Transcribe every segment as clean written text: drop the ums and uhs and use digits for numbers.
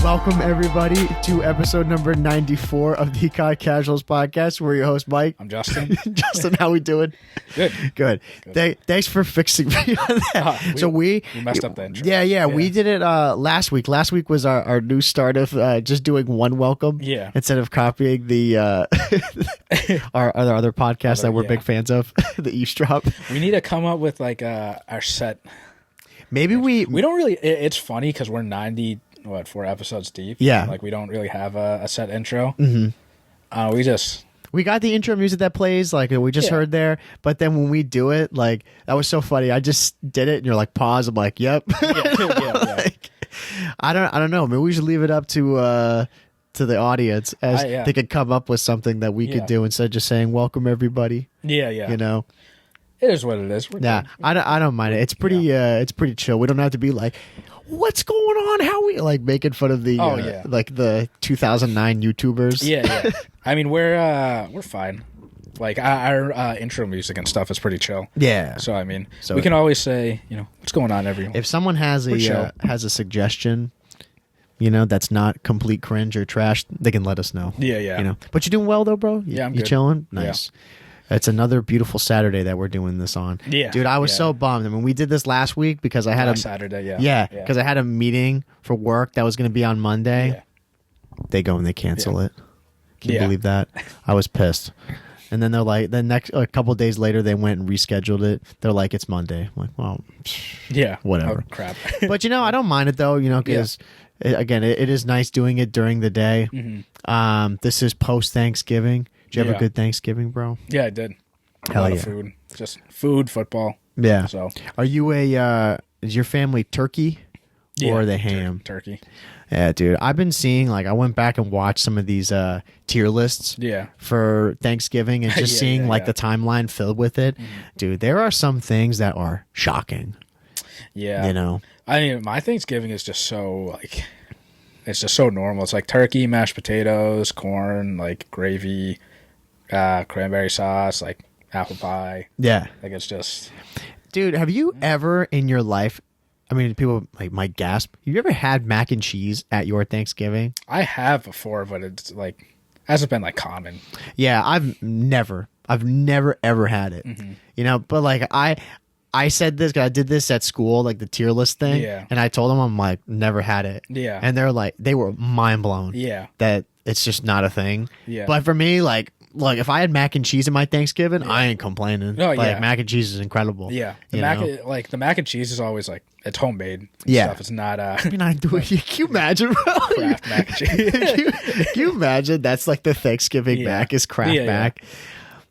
Welcome, everybody, to episode number 94 of the COD Casuals podcast. We're your host, Mike. I'm Justin. Justin, how we doing? Good. Thanks for fixing me on that. We messed up the intro. Yeah. We did it last week. Last week was our new start of just doing one welcome instead of copying the our other podcasts that we're big fans of, the eavesdrop. We need to come up with like our set. Maybe we don't really. It's funny because we're 4 episodes deep. Yeah, like we don't really have a set intro. Mm-hmm. We got the intro music that plays, like we just heard there. But then when we do it, like that was so funny. I just did it, and you're like, pause. I'm like, yep. Like, I don't know. Maybe we should leave it up to the audience as they could come up with something that we could do instead of just saying welcome everybody. Yeah. You know. It is what it is. I don't mind it. It's pretty chill. We don't have to be like, what's going on? How we like making fun of the like the 2009 YouTubers? Yeah. I mean, we're fine. Like our intro music and stuff is pretty chill. Yeah. So I mean, we can always say, what's going on, everyone. If someone has a suggestion, that's not complete cringe or trash, they can let us know. Yeah. But you're doing well though, bro. I'm you good. Chilling? Nice. Yeah. It's another beautiful Saturday that we're doing this on. Yeah, dude, I was so bummed. I mean, we did this last week because I had Saturday. Because I had a meeting for work that was going to be on Monday. Yeah. They go and they cancel it. Can you believe that? I was pissed. And then they're like, a couple of days later, they went and rescheduled it. They're like, it's Monday. I'm like, well, whatever. Oh, crap. But I don't mind it though. Because again, it is nice doing it during the day. Mm-hmm. This is post Thanksgiving. Did you have a good Thanksgiving, bro? Yeah, I did. Hell a lot of food. Just food, football. Yeah. So, are you is your family turkey or are they ham? Turkey. Yeah, dude. I've been seeing, I went back and watched some of these tier lists for Thanksgiving and just seeing the timeline filled with it. Dude, there are some things that are shocking. Yeah. I mean, my Thanksgiving is just so, it's just so normal. It's like turkey, mashed potatoes, corn, gravy, cranberry sauce, apple pie. Yeah. It's just... Dude, have you ever in your life, I mean, people might gasp, have you ever had mac and cheese at your Thanksgiving? I have before, but it's hasn't been common. Yeah, I've never ever had it. Mm-hmm. But I said this because I did this at school, the tier list thing. Yeah. And I told them I'm never had it. Yeah. And they were mind blown. Yeah. That it's just not a thing. Yeah. But for me, if I had mac and cheese at my Thanksgiving, I ain't complaining. Oh, yeah. Mac and cheese is incredible. Yeah. The mac and cheese is always it's homemade. Stuff. It's not. I mean, I do it. Can you imagine, bro? Kraft mac and cheese. Can you imagine? That's the Thanksgiving mac is Kraft mac.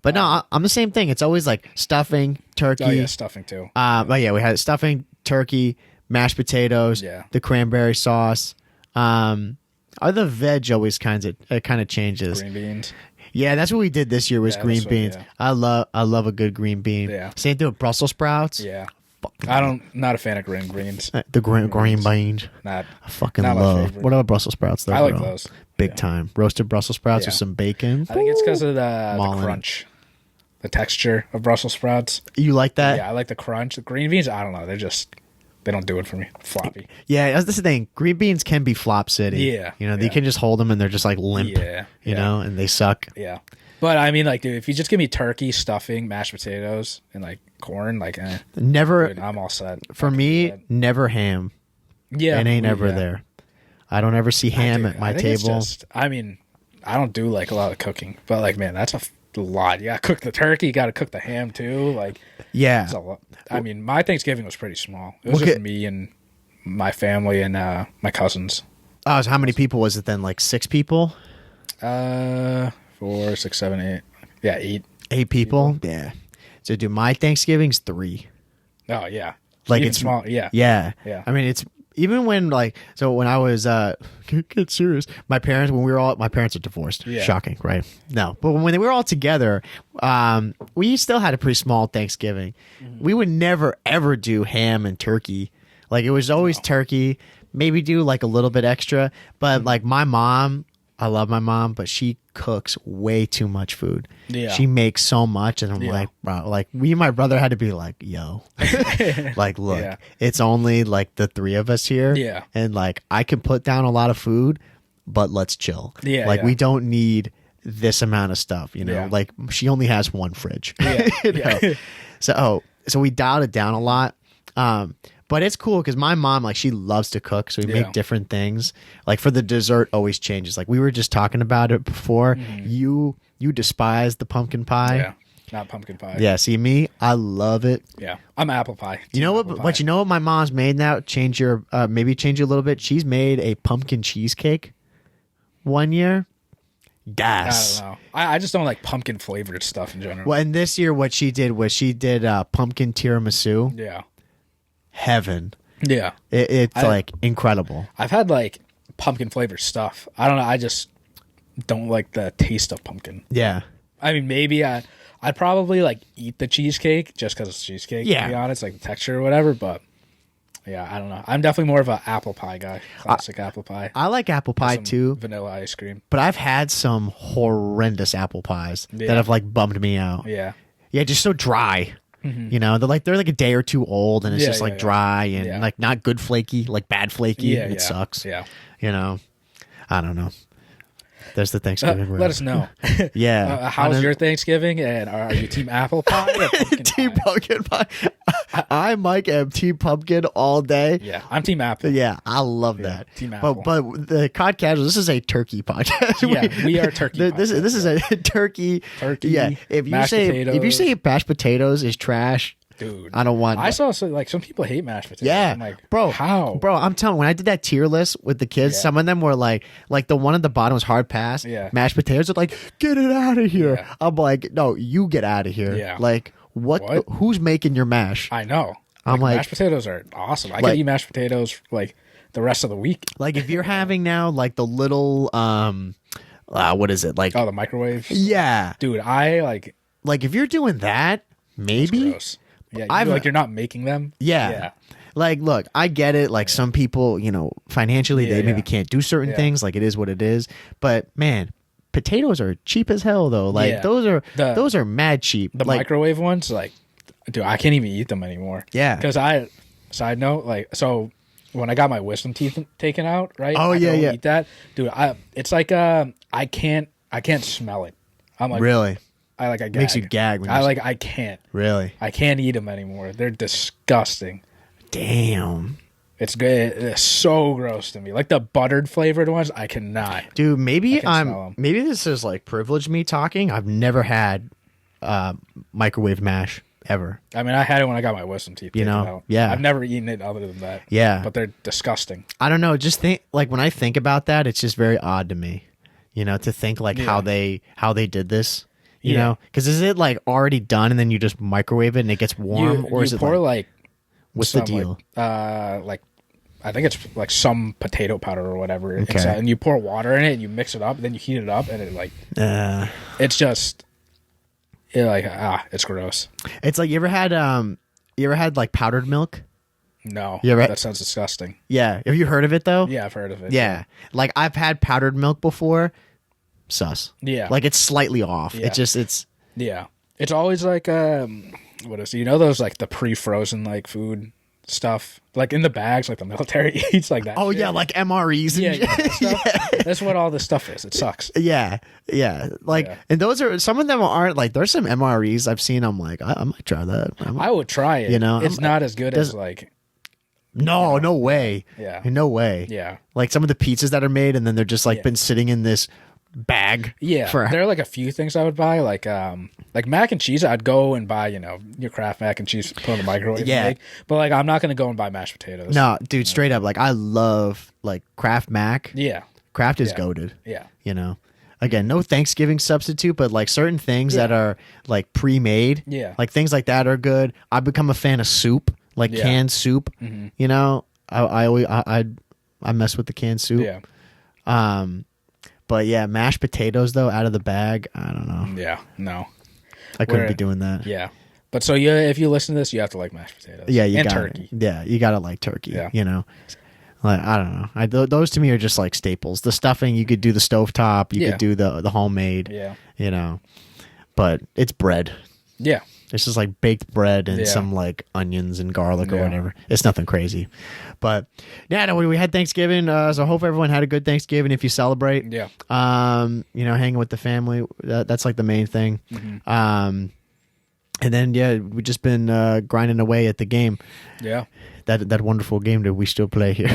But no, I'm the same thing. It's always stuffing, turkey. Oh yeah, stuffing too. But yeah, we had stuffing, turkey, mashed potatoes, the cranberry sauce. Other veg always kind of changes. Green beans. Yeah, that's what we did this year was green beans. I love a good green bean. Yeah. Same thing with Brussels sprouts. Yeah. Not a fan of green greens. The green beans. I fucking love. What about Brussels sprouts though? I like those. Big time. Roasted Brussels sprouts with some bacon. I think it's because of the crunch. The texture of Brussels sprouts. You like that? Yeah, I like the crunch. The green beans, I don't know. They don't do it for me. Floppy. Yeah, that's the thing. Green beans can be flop city. Yeah. You can just hold them and they're just limp. Yeah. And they suck. Yeah. But I mean, dude, if you just give me turkey, stuffing, mashed potatoes, and corn, never. Dude, I'm all set. For me, never ham. Yeah. It ain't ever there. I don't ever see ham at my table. I mean, I don't do a lot of cooking, but man, that's a lot. You gotta cook the turkey, you gotta cook the ham too. It's a lot. I mean, my Thanksgiving was pretty small. It was just me and my family and my cousins. Oh, so how many people was it then? 6 people? 4, 6, 7, 8. Yeah, 8. 8 people? Yeah. So, dude, my Thanksgiving's 3. Oh, yeah. It's small. Yeah. Yeah. Yeah. I mean, it's even when when I was get serious, my parents are divorced. Yeah. Shocking, right? No, but when they were all together, we still had a pretty small Thanksgiving. Mm-hmm. We would never ever do ham and turkey. It was always turkey. Maybe do a little bit extra, but my mom I love my mom, but she cooks way too much food. Yeah. She makes so much, and I'm like, bro, like me and my brother had to be like, yo, like, look, it's only like the three of us here. Yeah. And like, I can put down a lot of food, but let's chill. Yeah. Like, we don't need this amount of stuff, you know? Yeah. Like, she only has one fridge. Yeah. You know? So we dialed it down a lot. But it's cool because my mom, like, she loves to cook, so we make different things. Like, for the dessert, always changes. Like, we were just talking about it before. You despise the pumpkin pie. Yeah, not pumpkin pie. Yeah, see me, I love it. Yeah, I'm apple pie. You know what? But you know what my mom's made now? Maybe change it a little bit. She's made a pumpkin cheesecake one year. Gas. I don't know. I just don't like pumpkin flavored stuff in general. Well, and this year what she did was she did pumpkin tiramisu. Yeah. Heaven. Yeah. It's like incredible. I've had like pumpkin flavored stuff. I don't know. I just don't like the taste of pumpkin. Yeah. I mean, maybe I'd probably like eat the cheesecake just because it's cheesecake. Yeah. To be honest, like the texture or whatever. But yeah, I don't know. I'm definitely more of an apple pie guy. Classic apple pie. I like apple pie too. Vanilla ice cream. But I've had some horrendous apple pies that have like bummed me out. Yeah. Yeah, just so dry. You know, they're like a day or two old, and it's just like dry and like not good flaky, like bad flaky. Yeah, it sucks. Yeah. You know, I don't know. There's the Thanksgiving. Let us know. Yeah. How's your Thanksgiving? And are you team apple pie or pumpkin team pumpkin pie? I, Mike, am team pumpkin all day. Yeah, I'm team apple. Yeah, I love that. Team apple. But the COD Casuals, this is a turkey podcast. Yeah, we are turkey. This is a turkey. Turkey. Yeah. If you say mashed potatoes is trash, dude, I don't want. I saw some people hate mashed potatoes. Yeah, I'm like, bro, how? Bro, I'm telling you, when I did that tier list with the kids, some of them were like the one at the bottom was hard pass. Yeah, mashed potatoes are like, get it out of here. Yeah. I'm like, no, you get out of here. Yeah, like what? Who's making your mash? I know. I'm like, mashed potatoes are awesome. I could eat mashed potatoes like the rest of the week. Like if you're having now like the little what is it like? Oh, the microwave. Yeah, dude, I like if you're doing that, maybe. Yeah, you're not making them. Yeah. Like, look, I get it. Like some people, you know, financially they maybe can't do certain things. Like it is what it is. But man, potatoes are cheap as hell though. Like those are mad cheap. The microwave ones, like, dude, I can't even eat them anymore. Yeah. Because side note, like, so when I got my wisdom teeth taken out, right? Oh I yeah. Eat that, dude. It's like I can't smell it. I'm like, really. I gag. Makes you gag. When I can't. Really? I can't eat them anymore. They're disgusting. Damn. It's good. It's so gross to me. Like the buttered flavored ones, I cannot. Dude, maybe maybe this is like privileged me talking. I've never had microwave mash ever. I mean, I had it when I got my wisdom teeth taken out. Yeah. I've never eaten it other than that. Yeah. But they're disgusting. I don't know. Just think like when I think about that, it's just very odd to me. You know, to think like how they did this. You know, because is it like already done and then you just microwave it and it gets warm, or is it pour like what's the deal? Like I think it's like some potato powder or whatever, okay. And you pour water in it and you mix it up, and then you heat it up, and it like it's just it's gross. It's like you ever had like powdered milk? No, that sounds disgusting. Yeah, have you heard of it though? Yeah, I've heard of it. Yeah, like I've had powdered milk before. Sus. Yeah. Like it's slightly off. Yeah. It's always like what is it? You know those like the pre-frozen like food stuff? Like in the bags, like the military eats like that. Oh shit. yeah, like MREs and that stuff. That's what all this stuff is. It sucks. Yeah. Like and those are some of them aren't like there's some MREs I've seen, I'm like, I might try that. I would try it. You know, it's not as good as like no way. Yeah. No way. Yeah. Like some of the pizzas that are made and then they're just like been sitting in this bag. Yeah, there are like a few things I would buy, like mac and cheese. I'd go and buy, you know, your Kraft mac and cheese, put in the microwave. Yeah, and make, but like I'm not gonna go and buy mashed potatoes. No, dude, straight up. Like I love like Kraft mac. Yeah, Kraft is goated. Yeah, you know. Again, no Thanksgiving substitute, but like certain things that are like pre-made. Yeah, like things like that are good. I've become a fan of soup, like canned soup. Mm-hmm. You know, I mess with the canned soup. Yeah. But yeah, mashed potatoes though out of the bag, I don't know. Yeah, no, I couldn't be doing that. Yeah, but so if you listen to this, you have to like mashed potatoes. Yeah, you and got turkey. Yeah, you gotta like turkey. Yeah. You know, Like, I don't know. Those to me are just like staples. The stuffing, you could do the stovetop, you could do the homemade. Yeah. You know, but it's bread. Yeah. It's just like baked bread and some like onions and garlic or whatever. It's nothing crazy. But yeah, no, we had Thanksgiving. So I hope everyone had a good Thanksgiving if you celebrate. Yeah. You know, hanging with the family. That's like the main thing. And then, we just been grinding away at the game. Yeah. That wonderful game that we still play here.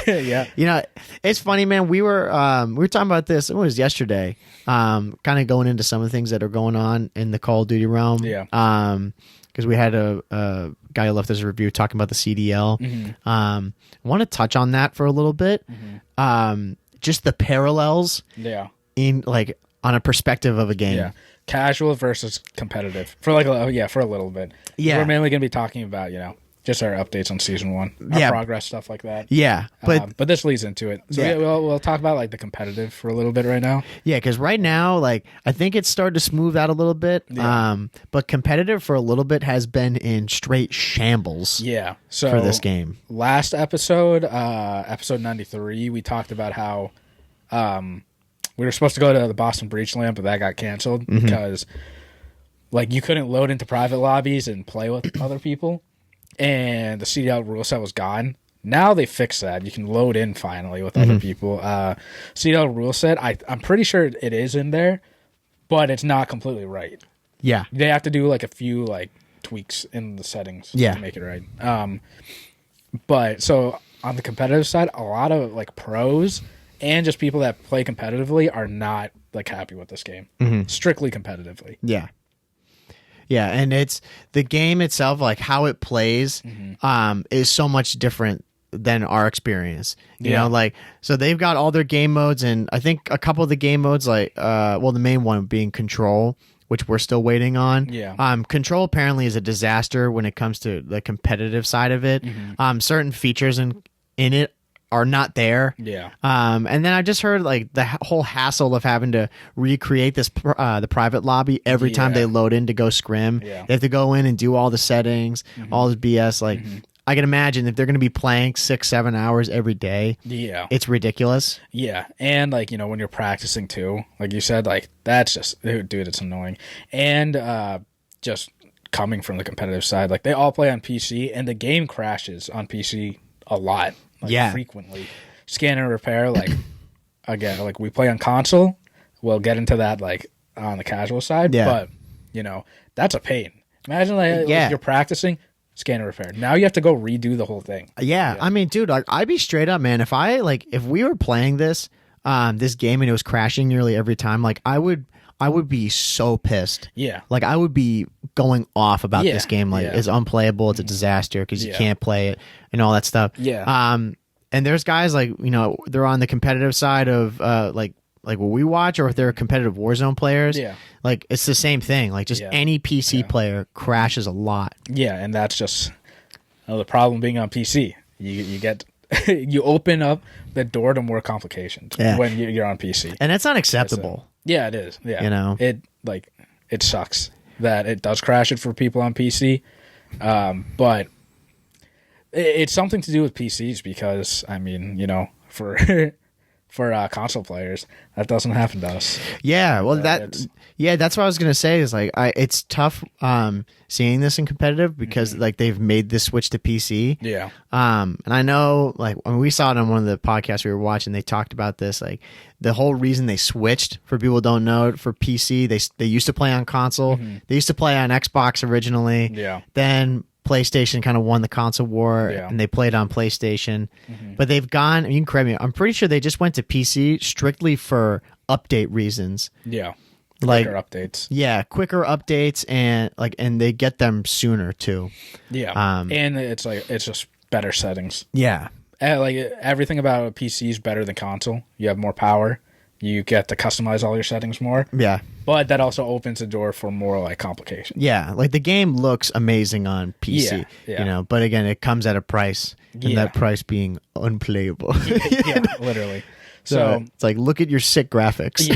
Yeah. You know, it's funny, man. We were talking about this. It was yesterday. Kind of going into some of the things that are going on in the Call of Duty realm. Yeah. Because we had a guy who left us a review talking about the CDL. I want to touch on that for a little bit. Just the parallels. Yeah. In like on a perspective of a game. Yeah. Casual versus competitive for like for a little bit. Yeah. We're mainly going to be talking about, just our updates on season 1, our progress, stuff like that. Yeah, but this leads into it. So we'll talk about like the competitive for a little bit right now. Yeah, because right now, like I think it's started to smooth out a little bit. Yeah. But competitive for a little bit has been in straight shambles. Yeah. So for this game, last episode, episode 93, we talked about how we were supposed to go to the Boston Breach Lamp, but that got canceled because like you couldn't load into private lobbies and play with other people. And the CDL rule set was gone. Now they fixed that. You can load in finally with other people. CDL rule set, I'm pretty sure it is in there, but it's not completely right. Yeah. They have to do like a few like tweaks in the settings to make it right. But so on the competitive side, a lot of like pros and just people that play competitively are not like happy with this game. Strictly competitively. Yeah. Yeah, and it's the game itself, like how it plays, is so much different than our experience. You know, like so they've got all their game modes, and I think a couple of the game modes, like the main one being Control, which we're still waiting on. Yeah. Control apparently is a disaster when it comes to the competitive side of it. Certain features in it are not there. Yeah. And then I just heard like the whole hassle of having to recreate this the private lobby every time they load in to go scrim. Yeah. They have to go in and do all the settings, all this BS. Like I can imagine if they're going to be playing 6-7 hours every day. Yeah. It's ridiculous. Yeah. And like, when you're practicing too, like you said, like that's just, dude, it's annoying. And just coming from the competitive side, like they all play on PC and the game crashes on PC a lot. Like frequently. Scan and repair, like again, like we play on console. We'll get into that like on the casual side. Yeah. But that's a pain. Imagine like you're practicing, scan and repair. Now you have to go redo the whole thing. Yeah. I mean, dude, like I'd be straight up, man. If we were playing this game and it was crashing nearly every time, like I would be so pissed. Yeah. Like I would be going off about this game. Like it's unplayable. It's a disaster because you can't play it and all that stuff. Yeah. And there's guys like, they're on the competitive side of like what we watch, or if they're competitive Warzone players. Yeah. Like it's the same thing. Like just any PC player crashes a lot. Yeah. And that's just the problem being on PC. You get you open up the door to more complications when you're on PC. And that's unacceptable. Yeah, it is. Yeah. It sucks that it does crash it for people on PC. But it's something to do with PCs because, I mean, for console players, that doesn't happen to us. Yeah, well, that's what I was gonna say. Is like, it's tough seeing this in competitive because like they've made this switch to PC. Yeah. And I know, like, we saw it on one of the podcasts we were watching. They talked about this, like the whole reason they switched. For people who don't know, for PC, they used to play on console. They used to play on Xbox originally. Yeah. Then PlayStation kind of won the console war, and they played on PlayStation. But they've gone, you can correct me, I'm pretty sure they just went to PC strictly for update reasons. Yeah. Like quicker updates. Yeah, quicker updates, and they get them sooner too. Yeah. And it's just better settings. Yeah. Like everything about a PC is better than console. You have more power. You get to customize all your settings more. Yeah. But that also opens the door for more like complications. Yeah, like the game looks amazing on PC, but again, it comes at a price, and that price being unplayable. Literally. So it's like, look at your sick graphics.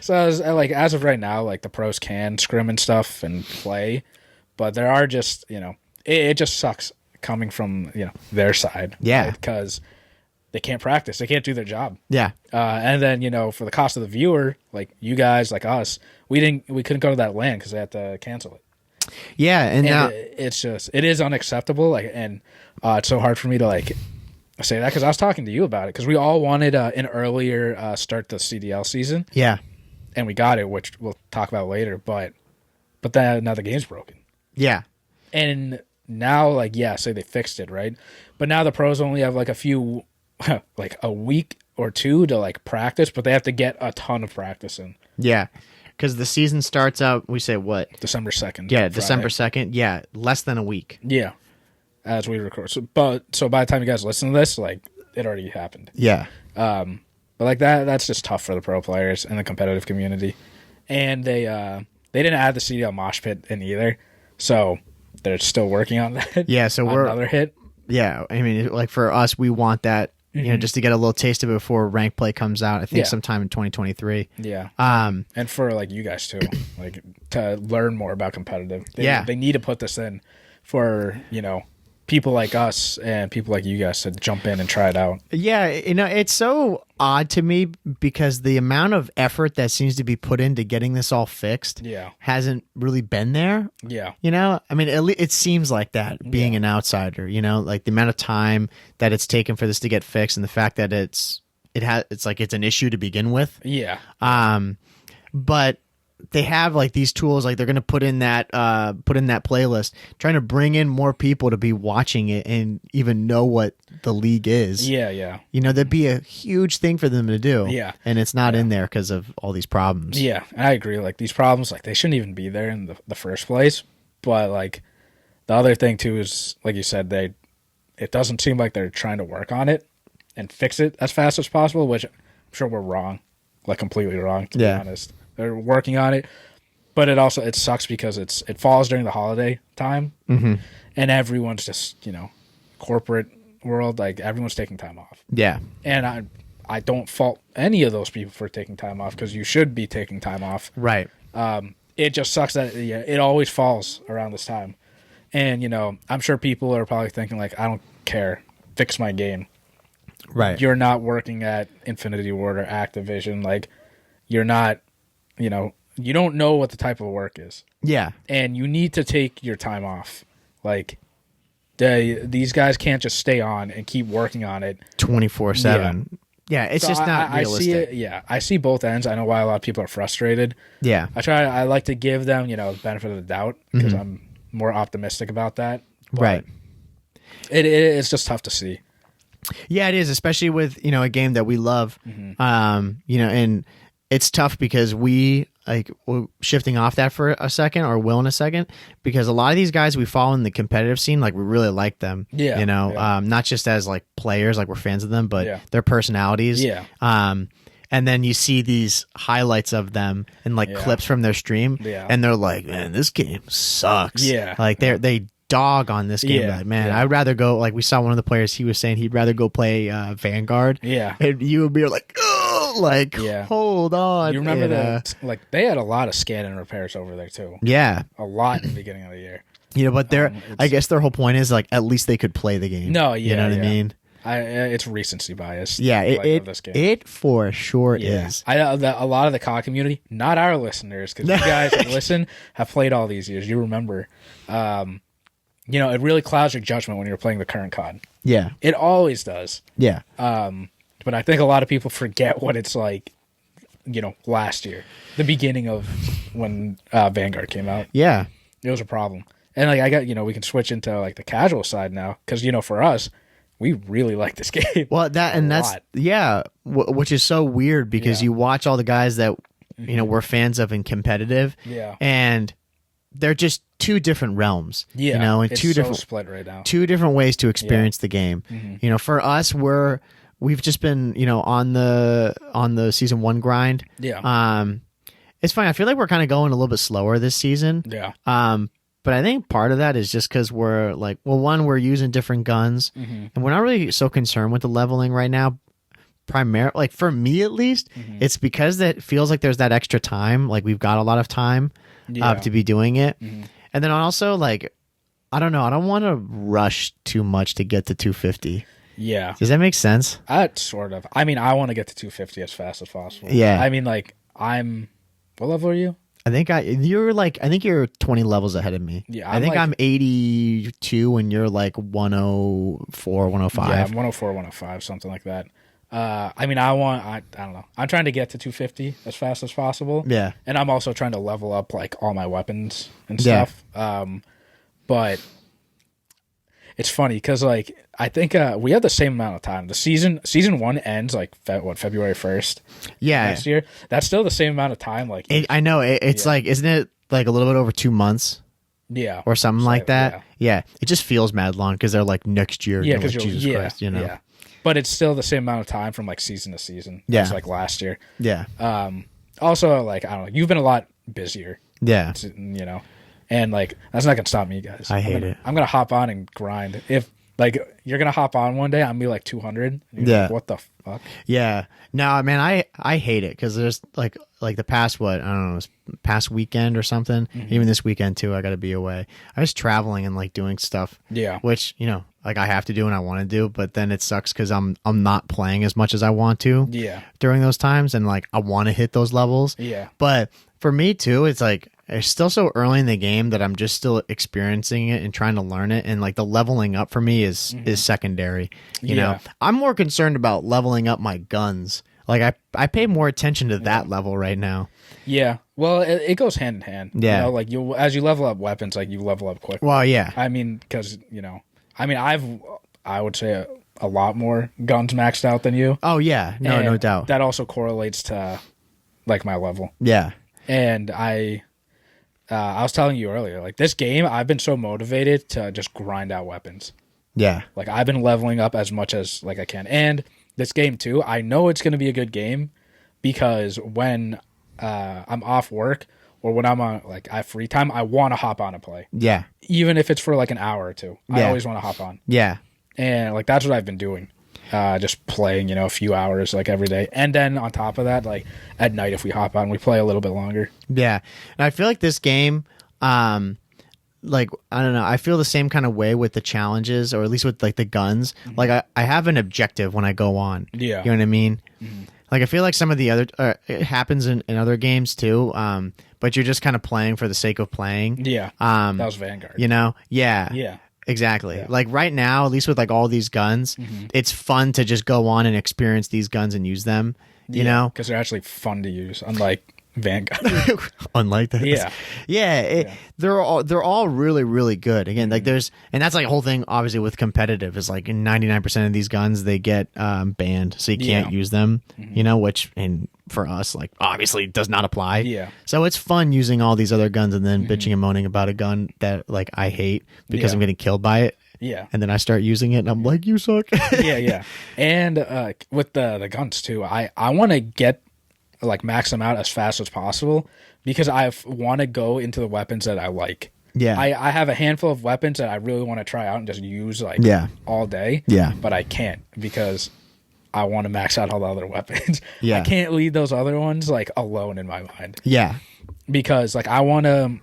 So as of right now, like the pros can scrim and stuff and play, but there are just, it just sucks coming from, their side. Yeah. Because they can't practice. They can't do their job. Yeah. And then, you know, for the cost of the viewer, like you guys, like us, we couldn't go to that LAN because they had to cancel it. Yeah, and now it is unacceptable. Like, and it's so hard for me to like say that because I was talking to you about it because we all wanted an earlier start to CDL season. Yeah, and we got it, which we'll talk about later. But then now the game's broken. Yeah, and now like say they fixed it, right? But now the pros only have like a few, like a week or two to like practice, but they have to get a ton of practice in. Yeah. Because the season starts out, we say what? December 2nd. Yeah, Friday. December 2nd. Yeah, less than a week. Yeah, as we record. So by the time you guys listen to this, like, it already happened. Yeah. But like that's just tough for the pro players and the competitive community. And they didn't add the CDL mosh pit in either, so they're still working on that. Yeah, so we're another hit. Yeah, I mean, like for us, we want that. You know, just to get a little taste of it before rank play comes out. I think sometime in 2023. Yeah. And for like you guys too, like to learn more about competitive. They need to put this in for, you know, people like us and people like you guys to jump in and try it out. Yeah, you know, it's so odd to me because the amount of effort that seems to be put into getting this all fixed hasn't really been there. Yeah. You know, I mean, it seems like that being an outsider, you know, like the amount of time that it's taken for this to get fixed and the fact that it's like it's an issue to begin with. Yeah. But they have like these tools, like they're going to put in that playlist, trying to bring in more people to be watching it and even know what the league is. Yeah, yeah. You know, that'd be a huge thing for them to do. Yeah. And it's not in there because of all these problems. Yeah, I agree. Like these problems, like they shouldn't even be there in the first place. But like the other thing too is, like you said, it doesn't seem like they're trying to work on it and fix it as fast as possible, which I'm sure we're wrong, like completely wrong, to be honest. They're working on it, but it sucks because it falls during the holiday time, and everyone's just, you know, corporate world, like everyone's taking time off. Yeah, and I don't fault any of those people for taking time off because you should be taking time off. Right. It just sucks that it always falls around this time, and you know, I'm sure people are probably thinking like, I don't care, fix my game. Right. You're not working at Infinity Ward or Activision, like you're not. You know, you don't know what the type of work is. Yeah. And you need to take your time off. Like, these guys can't just stay on and keep working on it 24/7. Yeah, it's just not realistic. I see both ends. I know why a lot of people are frustrated. Yeah. I like to give them, you know, the benefit of the doubt because I'm more optimistic about that. But right. It's just tough to see. Yeah, it is, especially with, you know, a game that we love. You know, and it's tough because we're shifting off that for a second, or will in a second, because a lot of these guys we follow in the competitive scene, like we really like them. Yeah. You know, not just as like players, like we're fans of them, but their personalities. Yeah. And then you see these highlights of them and like clips from their stream, and they're like, "Man, this game sucks." Yeah. Like they dog on this game. Like, man, I'd rather go. Like we saw one of the players, he was saying he'd rather go play Vanguard. Yeah. And you would be like, like, hold on. You remember that? Like, they had a lot of scan and repairs over there too. Yeah, a lot in the beginning of the year. You know, but I guess their whole point is like at least they could play the game. No, you know what I mean. It's recency bias. Yeah, it for sure is. A lot of the COD community, not our listeners, because you guys that listen have played all these years. You remember, you know, it really clouds your judgment when you're playing the current COD. Yeah, it always does. Yeah. But I think a lot of people forget what it's like, you know, last year, the beginning of when Vanguard came out. Yeah. It was a problem. And like you know, we can switch into like the casual side now because, you know, for us, we really like this game. Well, which is so weird because you watch all the guys that, you know, we're fans of in competitive. Yeah. And they're just two different realms. Yeah. You know, and two different split right now. Two different ways to experience the game. You know, for us, we've just been, you know, on the season 1 grind. Yeah. It's fine. I feel like we're kind of going a little bit slower this season. Yeah. But I think part of that is just because we're like, well, one, we're using different guns, and we're not really so concerned with the leveling right now. Primarily, like for me at least, it's because that feels like there's that extra time. Like we've got a lot of time to be doing it, and then also like, I don't know, I don't want to rush too much to get to 250. Yeah. Does that make sense? Sort of. I mean, I want to get to 250 as fast as possible. Yeah. I mean, like, what level are you? I think you're 20 levels ahead of me. Yeah. I think I'm 82 and you're like 104, 105. Yeah, I'm 104, 105, something like that. I mean, I don't know. I'm trying to get to 250 as fast as possible. Yeah. And I'm also trying to level up like all my weapons and stuff. But it's funny because like I think we have the same amount of time. The season 1 ends like February 1st. Yeah. Next year. That's still the same amount of time. Like I know it's like, isn't it like a little bit over 2 months? Yeah. Or something like that. Yeah. It just feels mad long because they're like next year. Yeah. Because like, Jesus Christ, you know. Yeah. But it's still the same amount of time from like season to season. Yeah. As like last year. Yeah. Also, like, I don't know, you've been a lot busier. Yeah. You know, and like, that's not going to stop me, guys. I hate it. I'm going to hop on and grind. If like you're going to hop on one day, I'm going to be like 200. Yeah. Like, what the fuck? Yeah. No, man, I hate it because there's like the past, past weekend or something. Mm-hmm. Even this weekend too, I got to be away. I was traveling and like doing stuff. Yeah. Which, you know, like I have to do and I want to do, but then it sucks because I'm not playing as much as I want to. Yeah. During those times, and like I want to hit those levels. Yeah. But for me too, it's like it's still so early in the game that I'm just still experiencing it and trying to learn it, and like the leveling up for me is secondary. You know, I'm more concerned about leveling up my guns. Like I pay more attention to that level right now. Yeah. Well, it goes hand in hand. Yeah. You know, like as you level up weapons, like you level up quick. Well, yeah. I mean, because I would say a lot more guns maxed out than you. Oh yeah, no doubt. That also correlates to like my level. Yeah. And I was telling you earlier, like this game, I've been so motivated to just grind out weapons. Yeah. Like I've been leveling up as much as like I can. And this game too, I know it's going to be a good game because when I'm off work or when I'm on like I have free time, I want to hop on and play. Yeah. Even if it's for like an hour or two. I always want to hop on. Yeah. And like that's what I've been doing. Just playing, you know, a few hours like every day. And then on top of that, like at night if we hop on, we play a little bit longer. Yeah. And I feel like this game, like I don't know, I feel the same kind of way with the challenges, or at least with like the guns. Mm-hmm. Like I have an objective when I go on. Yeah. You know what I mean? Mm-hmm. Like I feel like some of the other it happens in other games too. But you're just kind of playing for the sake of playing. Yeah. That was Vanguard. You know? Yeah. Yeah. Exactly. Yeah. Like right now, at least with like all these guns, it's fun to just go on and experience these guns and use them. You know, because they're actually fun to use, unlike Vanguard. Unlike that. Yeah. They're all really, really good. Again, like and that's like a whole thing. Obviously, with competitive, is like 99% of these guns they get banned, so you can't use them. You know, which for us, like obviously does not apply. Yeah. So it's fun using all these other guns and then bitching and moaning about a gun that like I hate because I'm getting killed by it. Yeah. And then I start using it and I'm like, you suck. Yeah. And with the guns too, I want to get like max them out as fast as possible because I want to go into the weapons that I like. Yeah. I have a handful of weapons that I really want to try out and just use like all day. Yeah. But I can't because I want to max out all the other weapons. Yeah. I can't leave those other ones like alone in my mind. Yeah. Because like I want to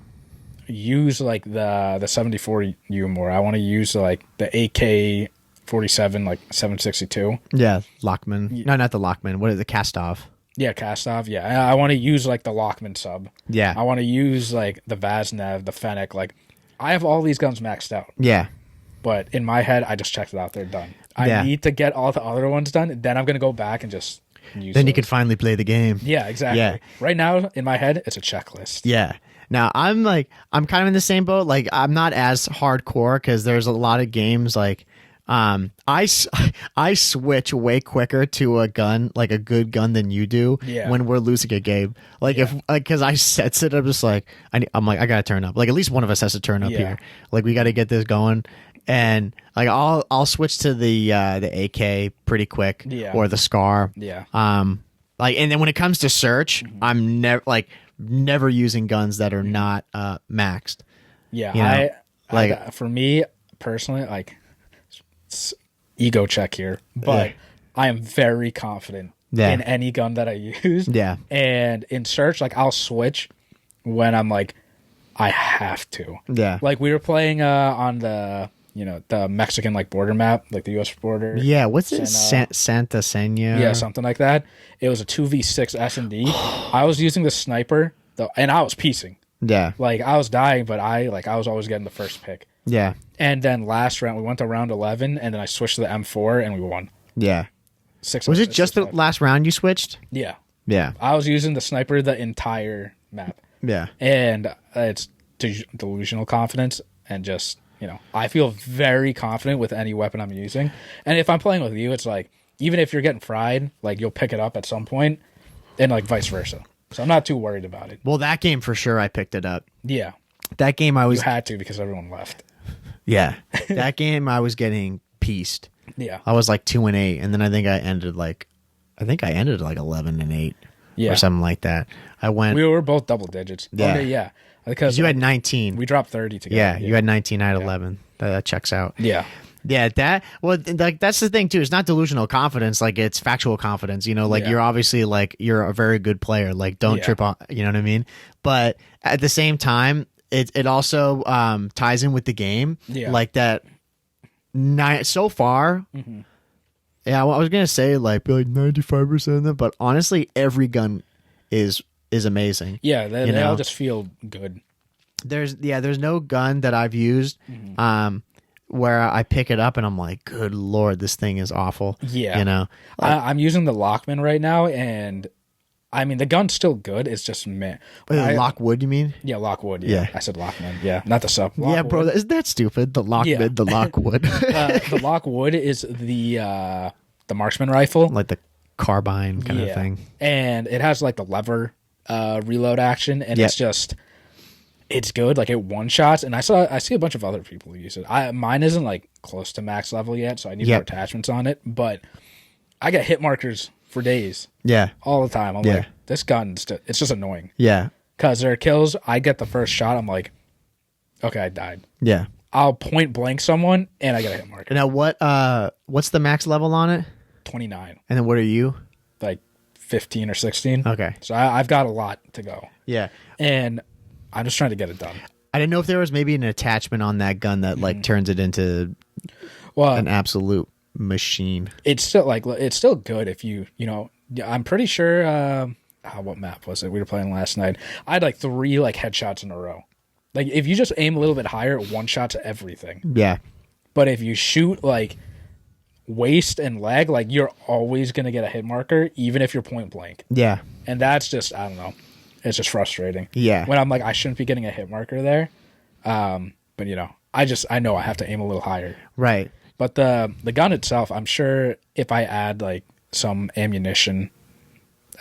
use like the 74U more. I want to use like the AK-47 like 762. Yeah, Lockman. No, not the Lockman. What is the Kastov? Yeah, Kastov. Yeah, I want to use like the Lockman sub. Yeah. I want to use like the Vaznev, the Fennec. Like I have all these guns maxed out. Yeah. But in my head, I just checked it out. They're done. I need to get all the other ones done. Then I'm going to go back and just use Then those. You can finally play the game. Yeah, exactly. Yeah. Right now, in my head, it's a checklist. Yeah. Now, I'm kind of in the same boat. Like, I'm not as hardcore because there's a lot of games like I switch way quicker to a gun, like a good gun than you do when we're losing a game. Like if because I sense it, I'm just like I'm like I gotta turn up. Like at least one of us has to turn up here. Like we got to get this going. And like I'll switch to the AK pretty quick or the Scar. Yeah. Like and then when it comes to search, I'm never using guns that are not maxed. Yeah. You know? I for me personally, like ego check here, but I am very confident in any gun that I use. Yeah. And in search, like I'll switch when I'm like I have to. Yeah. Like we were playing on the the Mexican like border map, like the U.S. border. Yeah, what's it? Santa Sena. Yeah, something like that. It was a 2v6 S&D. I was using the sniper, and I was piecing. Yeah, like I was dying, but I was always getting the first pick. Yeah, and then last round we went to round 11, and then I switched to the M4 and we won. Yeah, was it just the last round you switched? Yeah, yeah. I was using the sniper the entire map. Yeah, and it's delusional confidence and just. I feel very confident with any weapon I'm using. And if I'm playing with you, it's like, even if you're getting fried, like you'll pick it up at some point and like vice versa. So I'm not too worried about it. Well, that game for sure I picked it up. Yeah. That game I was... You had to because everyone left. Yeah. That game I was getting pieced. Yeah. I was like 2-8 and then I think I ended like 11-8 or something like that. We were both double digits. Yeah. Okay, yeah. Because you had 19. We dropped 30 together. Yeah, you had 19. I had 11. That checks out. Yeah. Yeah, that's the thing too. It's not delusional confidence, like it's factual confidence. You're obviously like you're a very good player. Like don't trip on, you know what I mean? But at the same time, it also ties in with the game. Yeah. Like that so far. Mm-hmm. Yeah, well, I was gonna say like 95% of them, but honestly, every gun is amazing. Yeah, they all just feel good. There's no gun that I've used where I pick it up and I'm like, good Lord, this thing is awful. Yeah. I'm using the Lockman right now, and I mean, the gun's still good. It's just meh. Lockwood, you mean? Yeah, Lockwood. Yeah. I said Lockman. Yeah, not the sub. Lockwood. Yeah, bro, isn't that stupid? The Lockman, the Lockwood. The Lockwood is the marksman rifle. Like the carbine kind of thing. And it has like the lever reload action, and it's good. Like it one shots, and I see a bunch of other people use it. Mine isn't like close to max level yet, so I need more attachments on it. But I get hit markers for days. Yeah, all the time. I'm like, this gun, it's just annoying. Yeah, because there are kills. I get the first shot. I'm like, okay, I died. Yeah, I'll point blank someone, and I get a hit marker. Now what's the max level on it? 29. And then what are you? Like 15 or 16. Okay. So I've got a lot to go. Yeah. And I'm just trying to get it done. I didn't know if there was maybe an attachment on that gun that like turns it into an absolute machine. It's still good if I'm pretty sure what map was it we were playing last night? I had like 3 like headshots in a row. Like if you just aim a little bit higher, one shot's everything. Yeah. But if you shoot like waist and leg, like you're always gonna get a hit marker, even if you're point blank. Yeah. And that's just, I don't know, it's just frustrating. Yeah. When I'm like, I shouldn't be getting a hit marker there. But I know I have to aim a little higher. Right. But the gun itself, I'm sure if I add like some ammunition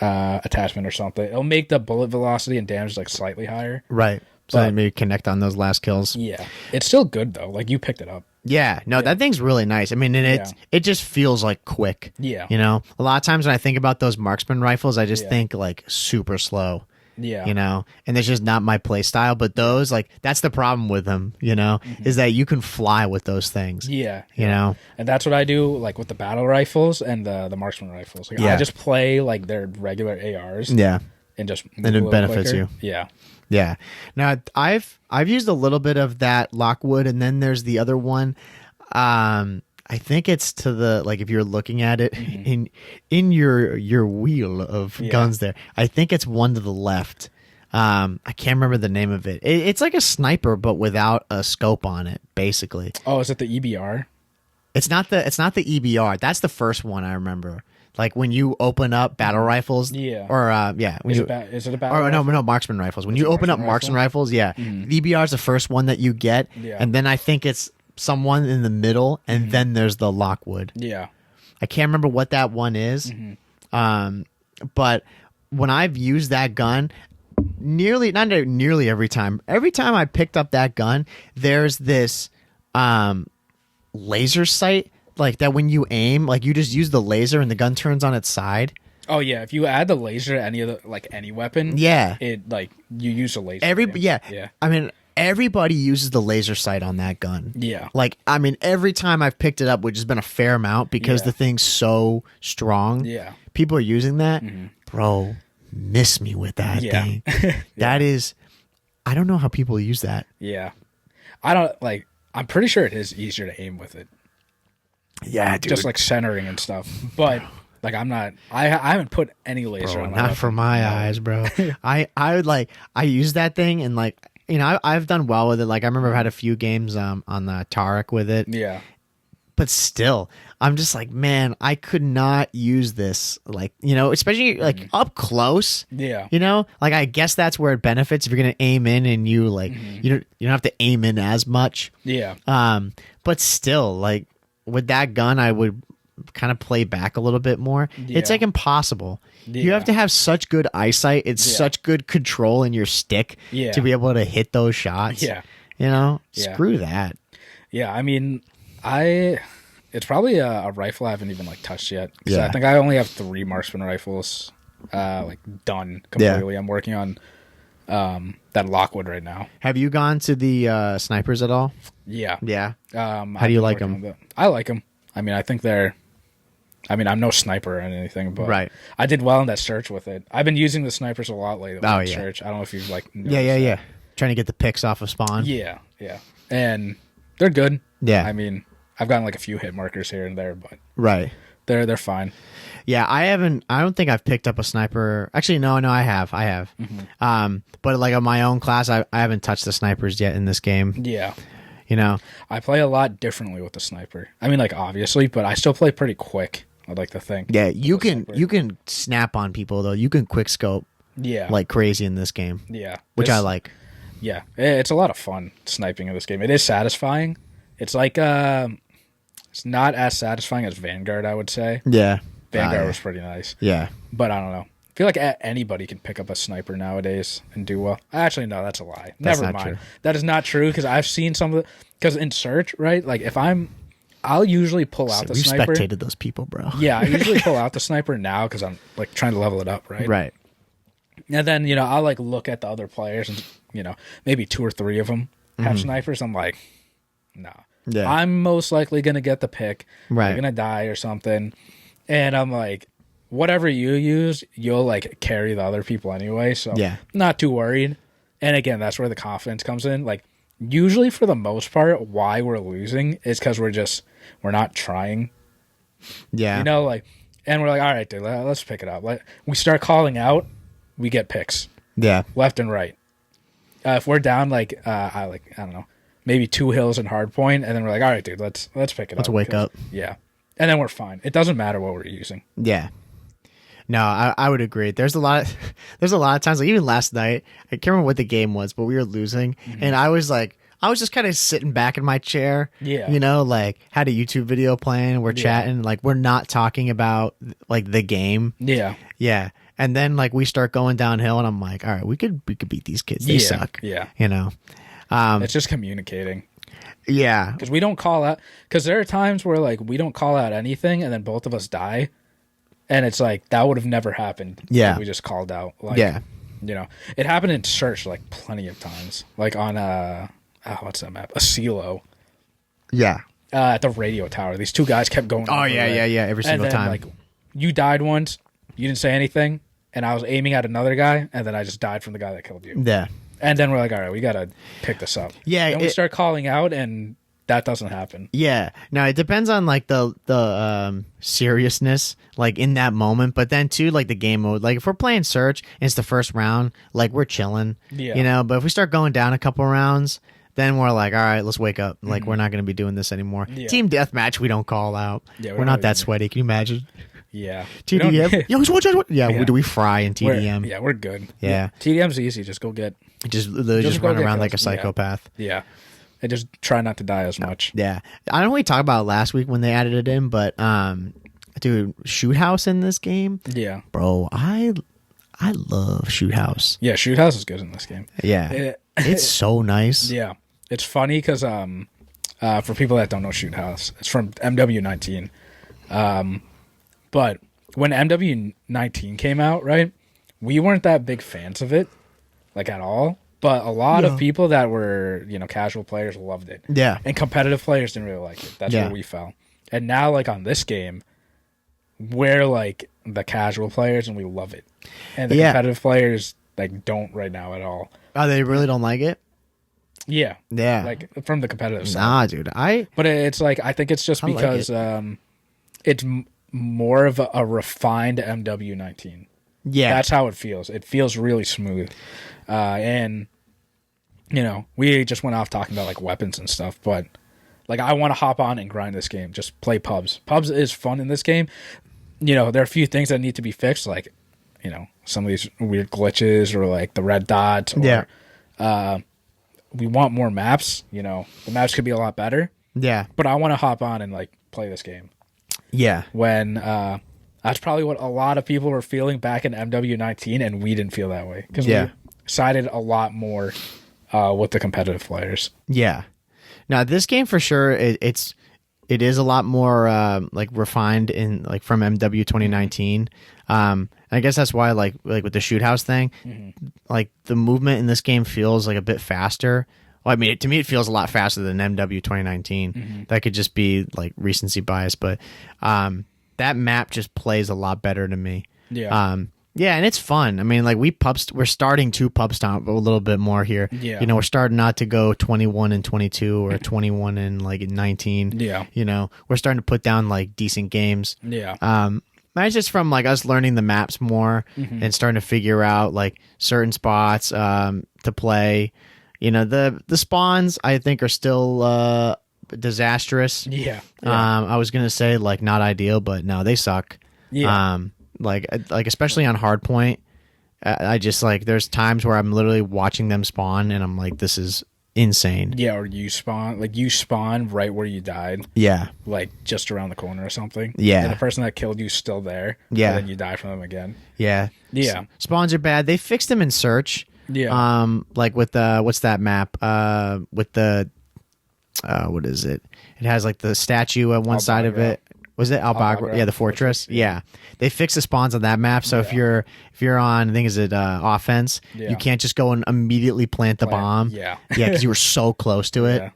attachment or something, it'll make the bullet velocity and damage like slightly higher. Right. So maybe connect on those last kills. Yeah. It's still good though. Like you picked it up. Yeah, no, that thing's really nice. I mean, and it just feels like quick. Yeah. A lot of times when I think about those marksman rifles, I just think like super slow. Yeah. And it's just not my play style. But those, like, that's the problem with them, is that you can fly with those things. Yeah. And that's what I do, like, with the battle rifles and the marksman rifles. Like, I just play, like, their regular ARs. Yeah. And just move it benefits quicker. you. Yeah. Yeah. Now, I've used a little bit of that Lockwood, and then there's the other one. I think it's to the, like, if you're looking at it in your wheel of guns there, I think it's one to the left. I can't remember the name of it. It's like a sniper, but without a scope on it, basically. Oh, is it the EBR? It's not the EBR. That's the first one I remember. Like when you open up battle rifles, is it a battle? Or no, marksman rifles. When you open up marksman rifles, the EBR is the first one that you get, and then I think it's someone in the middle, and then there's the Lockwood. Yeah, I can't remember what that one is, but when I've used that gun, not nearly every time I picked up that gun, there's this laser sight. Like that when you aim, like you just use the laser and the gun turns on its side. Oh yeah, if you add the laser to any weapon, it like you use a laser. I mean, everybody uses the laser sight on that gun. Yeah. Like I mean, every time I've picked it up, which has been a fair amount because the thing's so strong. Yeah. People are using that. Bro, miss me with that thing. That is, I don't know how people use that. Yeah. I don't like. I'm pretty sure it is easier to aim with it. Yeah, dude. Just like centering and stuff. But like I'm not. I haven't put any laser on. Not for my eyes, bro. I would like. I use that thing and like I've done well with it. Like I remember I've had a few games on the Tarek with it. Yeah. But still, I'm just like, man, I could not use this, like, especially like up close. Yeah. Like I guess that's where it benefits if you're gonna aim in and you like you don't have to aim in as much. Yeah. But still, like with that gun, I would kind of play back a little bit more. Yeah. It's like impossible. Yeah. You have to have such good eyesight. It's such good control in your stick to be able to hit those shots. Yeah. Screw that. Yeah. I mean, it's probably a rifle I haven't even like touched yet. Yeah. I think I only have 3 marksman rifles like done completely. I'm working on that Lockwood right now. Have you gone to the snipers at all? Yeah. Yeah. How do you like them? I like them. I mean, I think I'm no sniper or anything, but right. I did well in that search with it. I've been using the snipers a lot lately. Search. I don't know if you've like yeah. Trying to get the picks off of spawn. Yeah. And they're good. Yeah. I mean, I've gotten like a few hit markers here and there, but right. They're fine. Yeah, I don't think I've picked up a sniper. Actually, no, I have. Mm-hmm. But like on my own class, I haven't touched the snipers yet in this game. Yeah. I play a lot differently with the sniper. I mean, like obviously, but I still play pretty quick. I'd like to think. Yeah, you can snap on people though. You can quick scope. Yeah. Like crazy in this game. Yeah. Which I like. Yeah, it's a lot of fun sniping in this game. It is satisfying. It's like it's not as satisfying as Vanguard, I would say. Yeah. Vanguard was pretty nice. Yeah. But I don't know. I feel like anybody can pick up a sniper nowadays and do well. Actually, no, that's a lie. Never mind. True. That is not true because I've seen some of the... Because in search, right, like if I'll usually pull out the sniper. You spectated those people, bro. Yeah, I usually pull out the sniper now because I'm like trying to level it up, right? Right. And then, I'll like look at the other players and, maybe 2 or 3 of them have snipers. I'm like, nah. Yeah. I'm most likely going to get the pick. Right. I'm going to die or something. And I'm like, whatever you use, you'll like carry the other people anyway. So not too worried. And again, that's where the confidence comes in. Like usually for the most part, why we're losing is because we're not trying. Yeah. And we're like, all right, dude, let's pick it up. Like we start calling out, we get picks. Yeah. Left and right. If we're down I don't know, maybe 2 hills and hard point, and then we're like, all right, dude, let's pick it up. Let's wake up. Yeah. And then we're fine. It doesn't matter what we're using. Yeah. No, I would agree. There's a lot of times, like even last night, I can't remember what the game was, but we were losing, and I was just kind of sitting back in my chair. Yeah. Like had a YouTube video playing, we're chatting, like we're not talking about like the game. Yeah. Yeah. And then like we start going downhill and I'm like, all right, we could beat these kids. They suck. Yeah. It's just communicating. Yeah. Because we don't call out, because there are times where like we don't call out anything and then both of us die. And it's like, that would have never happened. Yeah. If we just called out. Like, it happened in search like plenty of times. Like on what's that map? A CeeLo. Yeah. At the radio tower. These 2 guys kept going. Oh, yeah. Every single time. Like, you died once, you didn't say anything, and I was aiming at another guy, and then I just died from the guy that killed you. Yeah. And then we're like, all right, we got to pick this up. Yeah. And we start calling out, and that doesn't happen. Yeah. Now, it depends on, like, the seriousness, like, in that moment. But then, too, like, the game mode. Like, if we're playing Search, and it's the first round, like, we're chilling. Yeah. But if we start going down a couple rounds, then we're like, all right, let's wake up. Like, we're not going to be doing this anymore. Yeah. Team Deathmatch, we don't call out. Yeah, we're not that sweaty. Can you imagine? Yeah. TDM? Yeah, do we fry in TDM? We're good. Yeah. TDM's easy. Just go get... Just run around like a psychopath. Yeah. And just try not to die as much. Yeah. I know we talked about it last week when they added it in, but, dude, Shoot House in this game? Yeah. Bro, I love Shoot House. Yeah, Shoot House is good in this game. Yeah. It's so nice. Yeah. It's funny because for people that don't know Shoot House, it's from MW19. But when MW19 came out, right, we weren't that big fans of it, like at all. But a lot of people that were, casual players loved it. Yeah. And competitive players didn't really like it. That's where we fell. And now, like, on this game, we're, like, the casual players, and we love it. And the competitive players, like, don't right now at all. Oh, they really don't like it? Yeah. Yeah. Like from the competitive side. Nah, dude. But it's like, I think it's just because it's more of a refined MW19. Yeah. That's how it feels. It feels really smooth. And, you know, we just went off talking about like weapons and stuff, but like I want to hop on and grind this game. Just play pubs. Pubs is fun in this game. You know, there are a few things that need to be fixed, like, you know, some of these weird glitches or like the red dots. Or, we want more maps. You know, the maps could be a lot better. Yeah. But I want to hop on and like play this game. Yeah. When that's probably what a lot of people were feeling back in MW19, and we didn't feel that way because we sided a lot more with the competitive players. Yeah. Now this game for sure, it is a lot more like refined in like from MW 2019. I guess that's why like with the shoot house thing, like the movement in this game feels like a bit faster. Well, I mean, to me, it feels a lot faster than MW 2019. That could just be like recency bias, but that map just plays a lot better to me. Yeah. Yeah, and it's fun. I mean, like we're starting to pub stomp a little bit more here. Yeah. You know, we're starting not to go 21 and 22 or 21 and like 19. Yeah. You know, we're starting to put down like decent games. Yeah. That's just from like us learning the maps more and starting to figure out like certain spots to play. You know, the spawns I think are still disastrous. Yeah. I was gonna say like not ideal, but no, they suck. Yeah. Like especially on hardpoint, I just like there's times where I'm literally watching them spawn and I'm like, this is insane. Yeah, or you spawn right where you died. Yeah. Like just around the corner or something. Yeah. And the person that killed you is still there. Yeah. And then you die from them again. Yeah. Yeah. Spawns are bad. They fixed them in Search. Yeah. Like with the what's that map? With the what is it? It has like the statue at one side of it. Was it Albagra? Yeah, the fortress. Yeah. They fixed the spawns on that map. So if you're on, I think is it offense, you can't just go and immediately plant the bomb. Yeah. Yeah, because you were so close to it.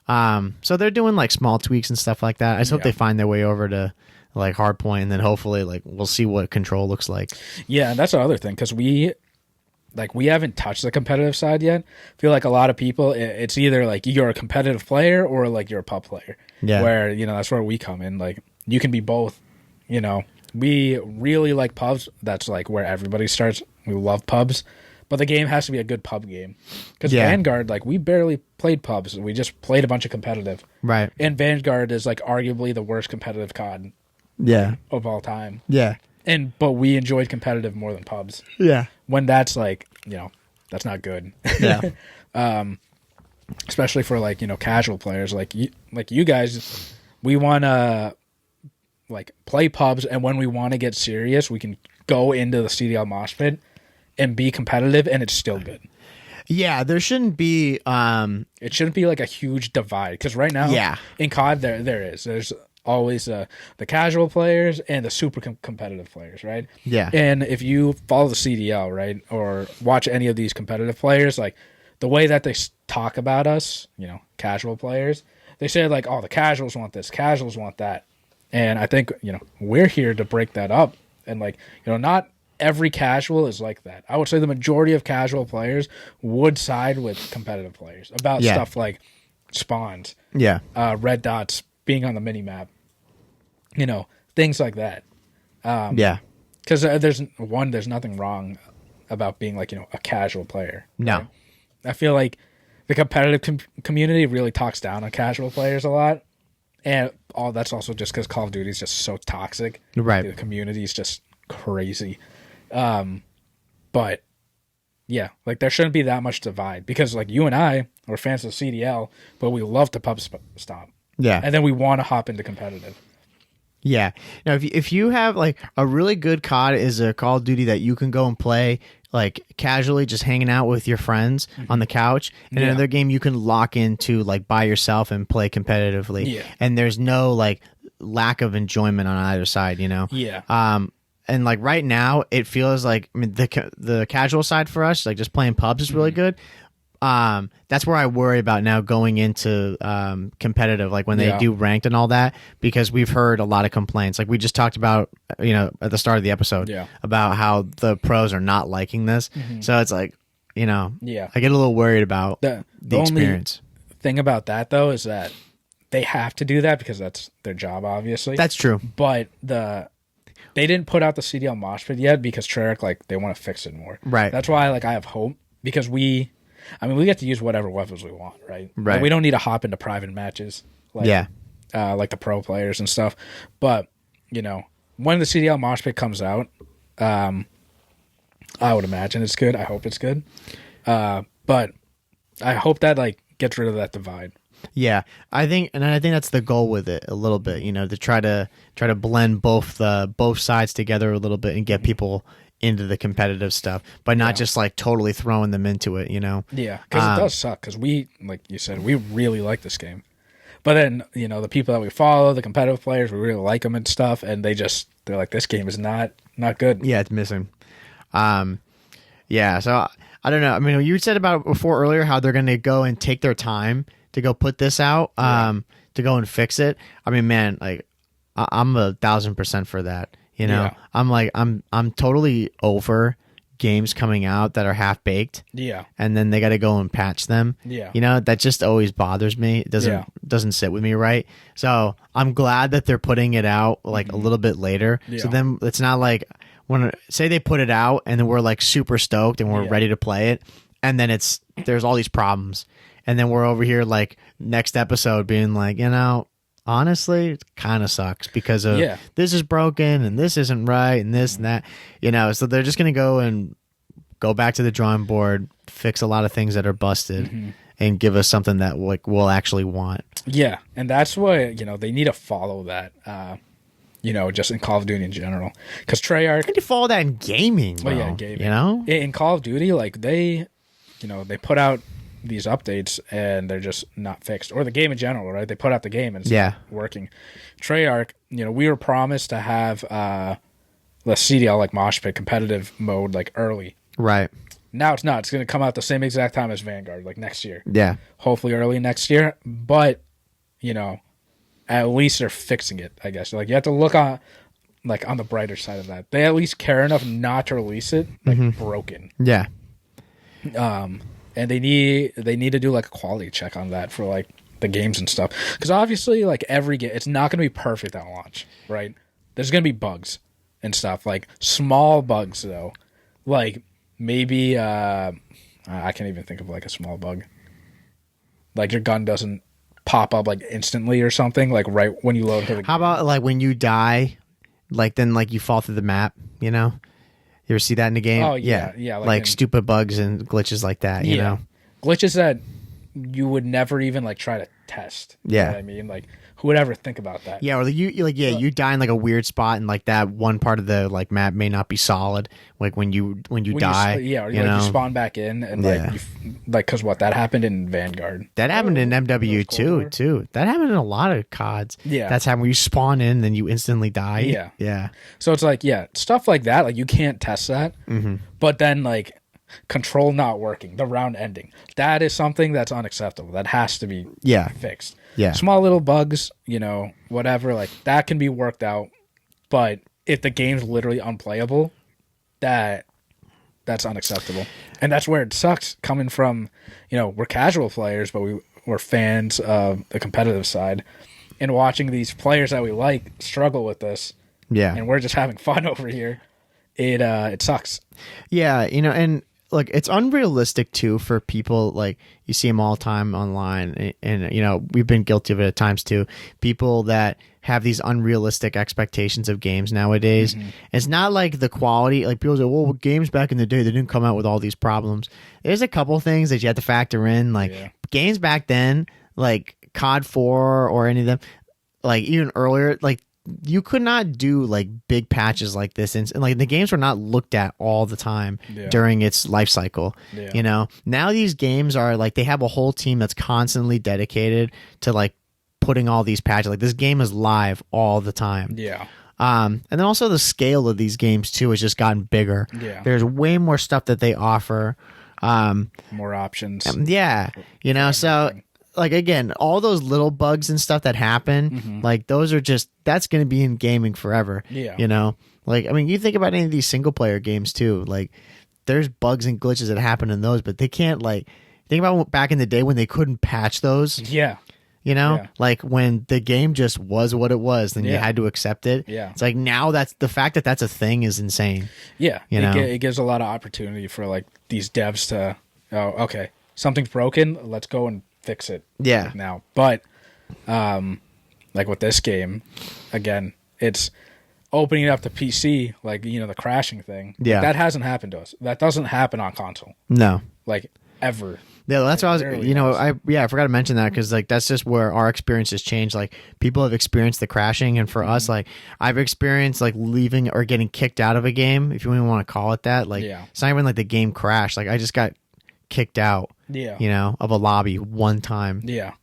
Yeah. So they're doing like small tweaks and stuff like that. I just hope they find their way over to like hardpoint, and then hopefully like we'll see what control looks like. Yeah, and that's the other thing because we haven't touched the competitive side yet. I feel like a lot of people, it's either like you're a competitive player or like you're a pub player. Yeah. Where, you know, that's where we come in. Like you can be both, you know. We really like pubs. That's like where everybody starts. We love pubs. But the game has to be a good pub game. Because Vanguard, like we barely played pubs. We just played a bunch of competitive. Right. And Vanguard is like arguably the worst competitive COD of all time. Yeah. But we enjoyed competitive more than pubs. Yeah. When that's like, you know, that's not good. Yeah. Especially for like, you know, casual players like you guys, we want to like play pubs, and when we want to get serious, we can go into the CDL mosh pit and be competitive, and it's still good. Yeah, there shouldn't be it shouldn't be like a huge divide, because right now in COD there's always the casual players and the super competitive players, right? Yeah. And if you follow the CDL, right, or watch any of these competitive players, like the way that they talk about us, you know, casual players, they say like, oh, the casuals want this, casuals want that. And I think, you know, we're here to break that up. And like, you know, not every casual is like that. I would say the majority of casual players would side with competitive players about stuff like spawns, red dots, being on the mini map, you know, things like that. Because there's nothing wrong about being like, you know, a casual player. No. Right? I feel like the competitive community really talks down on casual players a lot. And all that's also just because Call of Duty is just so toxic. Right. The community is just crazy. But yeah, like there shouldn't be that much divide, because like you and I are fans of CDL, but we love to pub stomp. Yeah. And then we want to hop into competitive. Yeah. Now, if you have like a really good COD is a Call of Duty that you can go and play like casually, just hanging out with your friends on the couch, and another game you can lock into like by yourself and play competitively. Yeah. And there's no like lack of enjoyment on either side, you know? Yeah. And like right now it feels like, I mean, the casual side for us, like just playing pubs is really good. That's where I worry about now going into competitive, like when they do ranked and all that, because we've heard a lot of complaints. Like we just talked about, you know, at the start of the episode about how the pros are not liking this. So it's like, you know, yeah, I get a little worried about the experience. Thing about that though is that they have to do that because that's their job, obviously. That's true. But they didn't put out the CDL mosh pit yet because Treyarch, like, they want to fix it more. Right. That's why, like, I have hope because we get to use whatever weapons we want, right? Right. Like, we don't need to hop into private matches. Like, yeah. Like the pro players and stuff. But, you know, when the CDL mosh pit comes out, I would imagine it's good. I hope it's good. But I hope that, like, gets rid of that divide. Yeah, I think that's the goal with it a little bit, you know, to try to blend both sides together a little bit and get people into the competitive stuff, but not just like totally throwing them into it, you know. Yeah, because it does suck. Because we, like you said, we really like this game, but then, you know, the people that we follow, the competitive players, we really like them and stuff, and they're like, this game is not good. Yeah, it's missing. Yeah, so I don't know. I mean, you said about it before earlier how they're going to go and take their time to go put this out, to go and fix it. I mean, man, like I'm 1,000% for that. You know, I'm like, I'm totally over games coming out that are half baked. Yeah. And then they got to go and patch them. Yeah. You know, that just always bothers me. It doesn't sit with me right. So I'm glad that they're putting it out like a little bit later. Yeah. So then it's not like when say they put it out and then we're like super stoked and we're ready to play it, and then there's all these problems. And then we're over here like next episode being like, you know, honestly, it kind of sucks because of this is broken and this isn't right and this and that, you know. So they're just going to go back to the drawing board, fix a lot of things that are busted, and give us something that like we'll actually want. Yeah, and that's why, you know, they need to follow that. You know, just in Call of Duty in general, because Treyarch. They need to follow that in gaming. Bro, gaming. You know, in Call of Duty, like they put out these updates and they're just not fixed, or the game in general, right? They put out the game and it's not working. Treyarch, you know, we were promised to have the CDL like Mosh Pit competitive mode like early. Right. Now it's not. It's going to come out the same exact time as Vanguard, like next year. Yeah. Hopefully early next year, but you know, at least they're fixing it, I guess. Like you have to look on the brighter side of that. They at least care enough not to release it like broken. Yeah. And they need to do like a quality check on that for like the games and stuff. Because obviously, like every game, it's not going to be perfect at launch, right? There's going to be bugs and stuff, like small bugs though. Like maybe I can't even think of like a small bug. Like your gun doesn't pop up like instantly or something, like right when you load into the game. How about like when you die, like then like you fall through the map, you know? You ever see that in the game? Oh, yeah. Like stupid bugs and glitches like that, you know? Glitches that you would never even, like, try to test. Yeah. You know what I mean? Like, who would ever think about that? Yeah, or you die in, like, a weird spot and, like, that one part of the, like, map may not be solid. Like, when you die. Or you spawn back in and, like, because that happened in Vanguard. That happened in MW2, too. That happened in a lot of CODs. Yeah. That's happened where you spawn in and then you instantly die. Yeah. Yeah. So it's like, stuff like that, like, you can't test that. Mm-hmm. But then, like, control not working, the round ending. That is something that's unacceptable. That has to be fixed. Yeah. Small little bugs, you know, whatever, like that can be worked out. But if the game's literally unplayable, that's unacceptable. And that's where it sucks coming from, you know, we're casual players, but we're fans of the competitive side. And watching these players that we like struggle with this. Yeah. And we're just having fun over here. It sucks. Yeah, you know, and look, it's unrealistic too for people, like you see them all the time online, and you know, we've been guilty of it at times too. People that have these unrealistic expectations of games nowadays. Mm-hmm. It's not like the quality, like people say, well, games back in the day, they didn't come out with all these problems. There's a couple things that you have to factor in, like games back then, like COD 4 or any of them, like even earlier, like you could not do like big patches like this, and like the games were not looked at all the time during its life cycle. You know, now these games are like, they have a whole team that's constantly dedicated to like putting all these patches. Like this game is live all the time. And then also the scale of these games too has just gotten bigger. There's way more stuff that they offer, more options. You know, so like, again, all those little bugs and stuff that happen, like those are just, that's going to be in gaming forever. You know, like, I mean, you think about any of these single player games too, like there's bugs and glitches that happen in those, but they can't like think about back in the day when they couldn't patch those. Yeah. You know, like when the game just was what it was, then you had to accept it. Yeah. It's like now that's the fact that that's a thing is insane. Yeah. It gives a lot of opportunity for like these devs to, oh, okay, something's broken. Let's go and fix it. Yeah. Now. But like with this game, again, it's opening it up to PC, like, you know, the crashing thing. Yeah. That hasn't happened to us. That doesn't happen on console. No. Like ever. Yeah, that's what I was. You know, I forgot to mention that because like that's just where our experience has changed. Like people have experienced the crashing, and for us, like I've experienced like leaving or getting kicked out of a game, if you even want to call it that. Like it's not even like the game crashed. Like I just got kicked out. Yeah, you know, of a lobby one time. Yeah,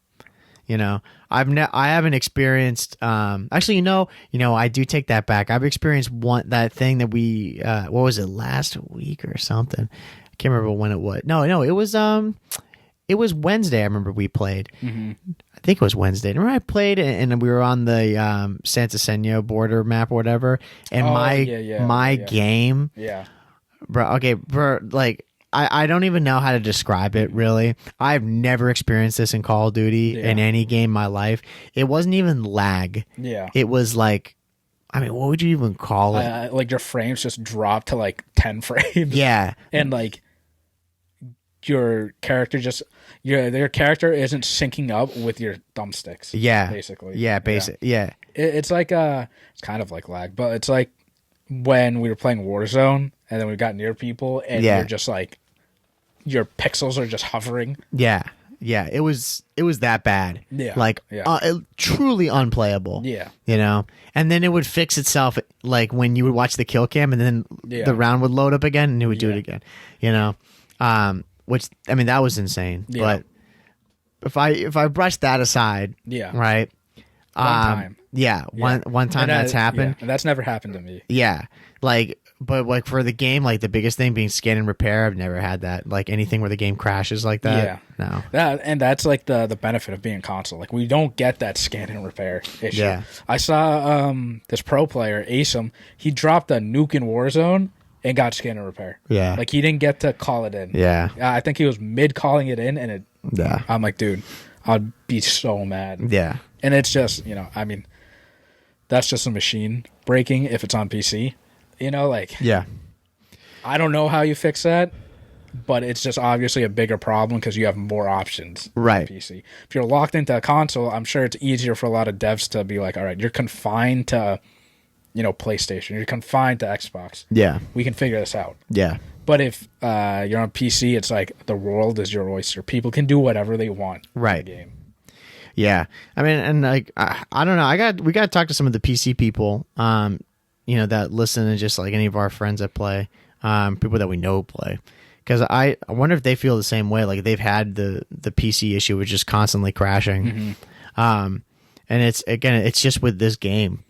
you know, I haven't experienced. Actually, you know, I do take that back. I've experienced that thing that we. What was it, last week or something? I can't remember when it was. No, it was Wednesday. I remember we played. I think it was Wednesday. Remember I played and we were on the Santa Senyo border map or whatever. And my game. Yeah. Bro, okay, bro, like I don't even know how to describe it really. I've never experienced this in Call of Duty in any game in my life. It wasn't even lag. Yeah. It was like, I mean, what would you even call it? Like your frames just dropped to like 10 frames. Yeah. And like your character their character isn't syncing up with your thumbsticks. Yeah. Basically. Yeah, yeah. It's like it's kind of like lag, but it's like when we were playing Warzone and then we got near people and you're just like your pixels are just hovering. Yeah. Yeah, it was that bad. Yeah, like truly unplayable. Yeah, you know, and then it would fix itself like when you would watch the kill cam, and then the round would load up again, and it would do it again. You know, which I mean that was insane. Yeah. But if I brush that aside, right, one time, one time that's happened, and that's never happened to me. Yeah, like. But like for the game, like the biggest thing being scan and repair, I've never had that. Like anything where the game crashes like that. Yeah. No. And that's like the benefit of being console. Like we don't get that scan and repair issue. Yeah. I saw this pro player, Asum, he dropped a nuke in Warzone and got scan and repair. Yeah. Like he didn't get to call it in. Yeah. I think he was mid calling it in and it yeah. I'm like, dude, I'd be so mad. Yeah. And it's just, you know, I mean, that's just a machine breaking if it's on PC. You know, like, yeah, I don't know how you fix that, but it's just obviously a bigger problem because you have more options right. on PC. If you're locked into a console, I'm sure it's easier for a lot of devs to be like, all right, you're confined to, you know, PlayStation. You're confined to Xbox. Yeah. We can figure this out. Yeah. But if you're on PC, it's like the world is your oyster. People can do whatever they want right. in the game. Yeah. I mean, and like, I don't know. We got to talk to some of the PC people, you know, that listen and just like any of our friends that play, people that we know play. Because I wonder if they feel the same way. Like they've had the PC issue, which is constantly crashing. And it's just with this game,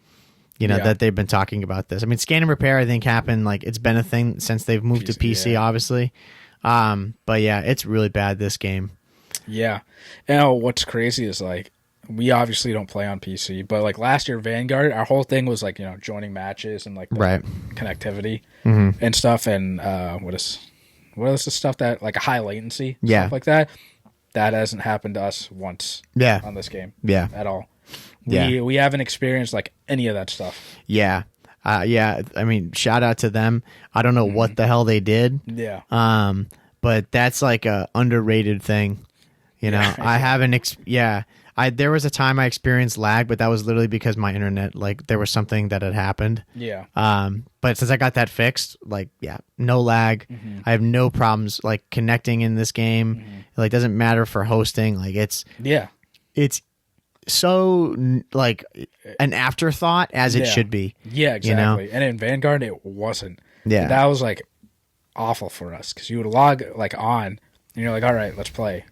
you know, that they've been talking about this. I mean, scan and repair, I think happened, like it's been a thing since they've moved to PC, obviously. But yeah, it's really bad, this game. Yeah. And what's crazy is like, we obviously don't play on PC, but like last year, Vanguard, our whole thing was like, you know, joining matches and like right. connectivity and stuff. And what is the stuff that like a high latency stuff like that? That hasn't happened to us once on this game at all. We haven't experienced like any of that stuff. Yeah. I mean, shout out to them. I don't know what the hell they did. Yeah. But that's like a underrated thing. You know, I haven't. There was a time I experienced lag, but that was literally because my internet, like, there was something that had happened. Yeah. But since I got that fixed, like, no lag. I have no problems like connecting in this game. Like, doesn't matter for hosting. Like, it's so like an afterthought as it should be. Yeah, exactly. You know? And in Vanguard, it wasn't. Yeah. That was like awful for us because you would log like on, and you're like, all right, let's play.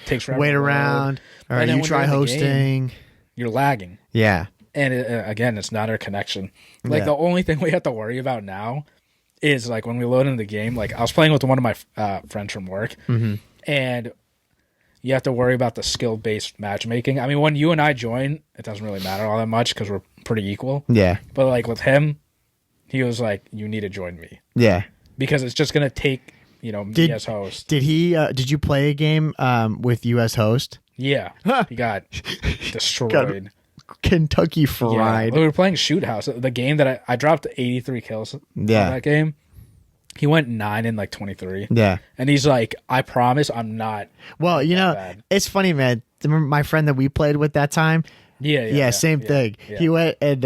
Takes forever. Wait around. All right, you try hosting. Game, you're lagging. Yeah. And again, it's not our connection. Like the only thing we have to worry about now is like when we load into the game. Like I was playing with one of my friends from work, and you have to worry about the skill-based matchmaking. I mean, when you and I join, it doesn't really matter all that much because we're pretty equal. Yeah. But like with him, he was like, "You need to join me." Yeah. because it's just gonna take me as host. Did he? Did you play a game with you as host? Yeah, he got destroyed. Got Kentucky fried. Yeah. We were playing Shoot House, the game that I dropped 83 kills on that game. He went 9 in like 23. Yeah. And he's like, I promise I'm not. Well, bad. It's funny, man. Remember my friend that we played with that time? Yeah, same thing. Yeah. He went and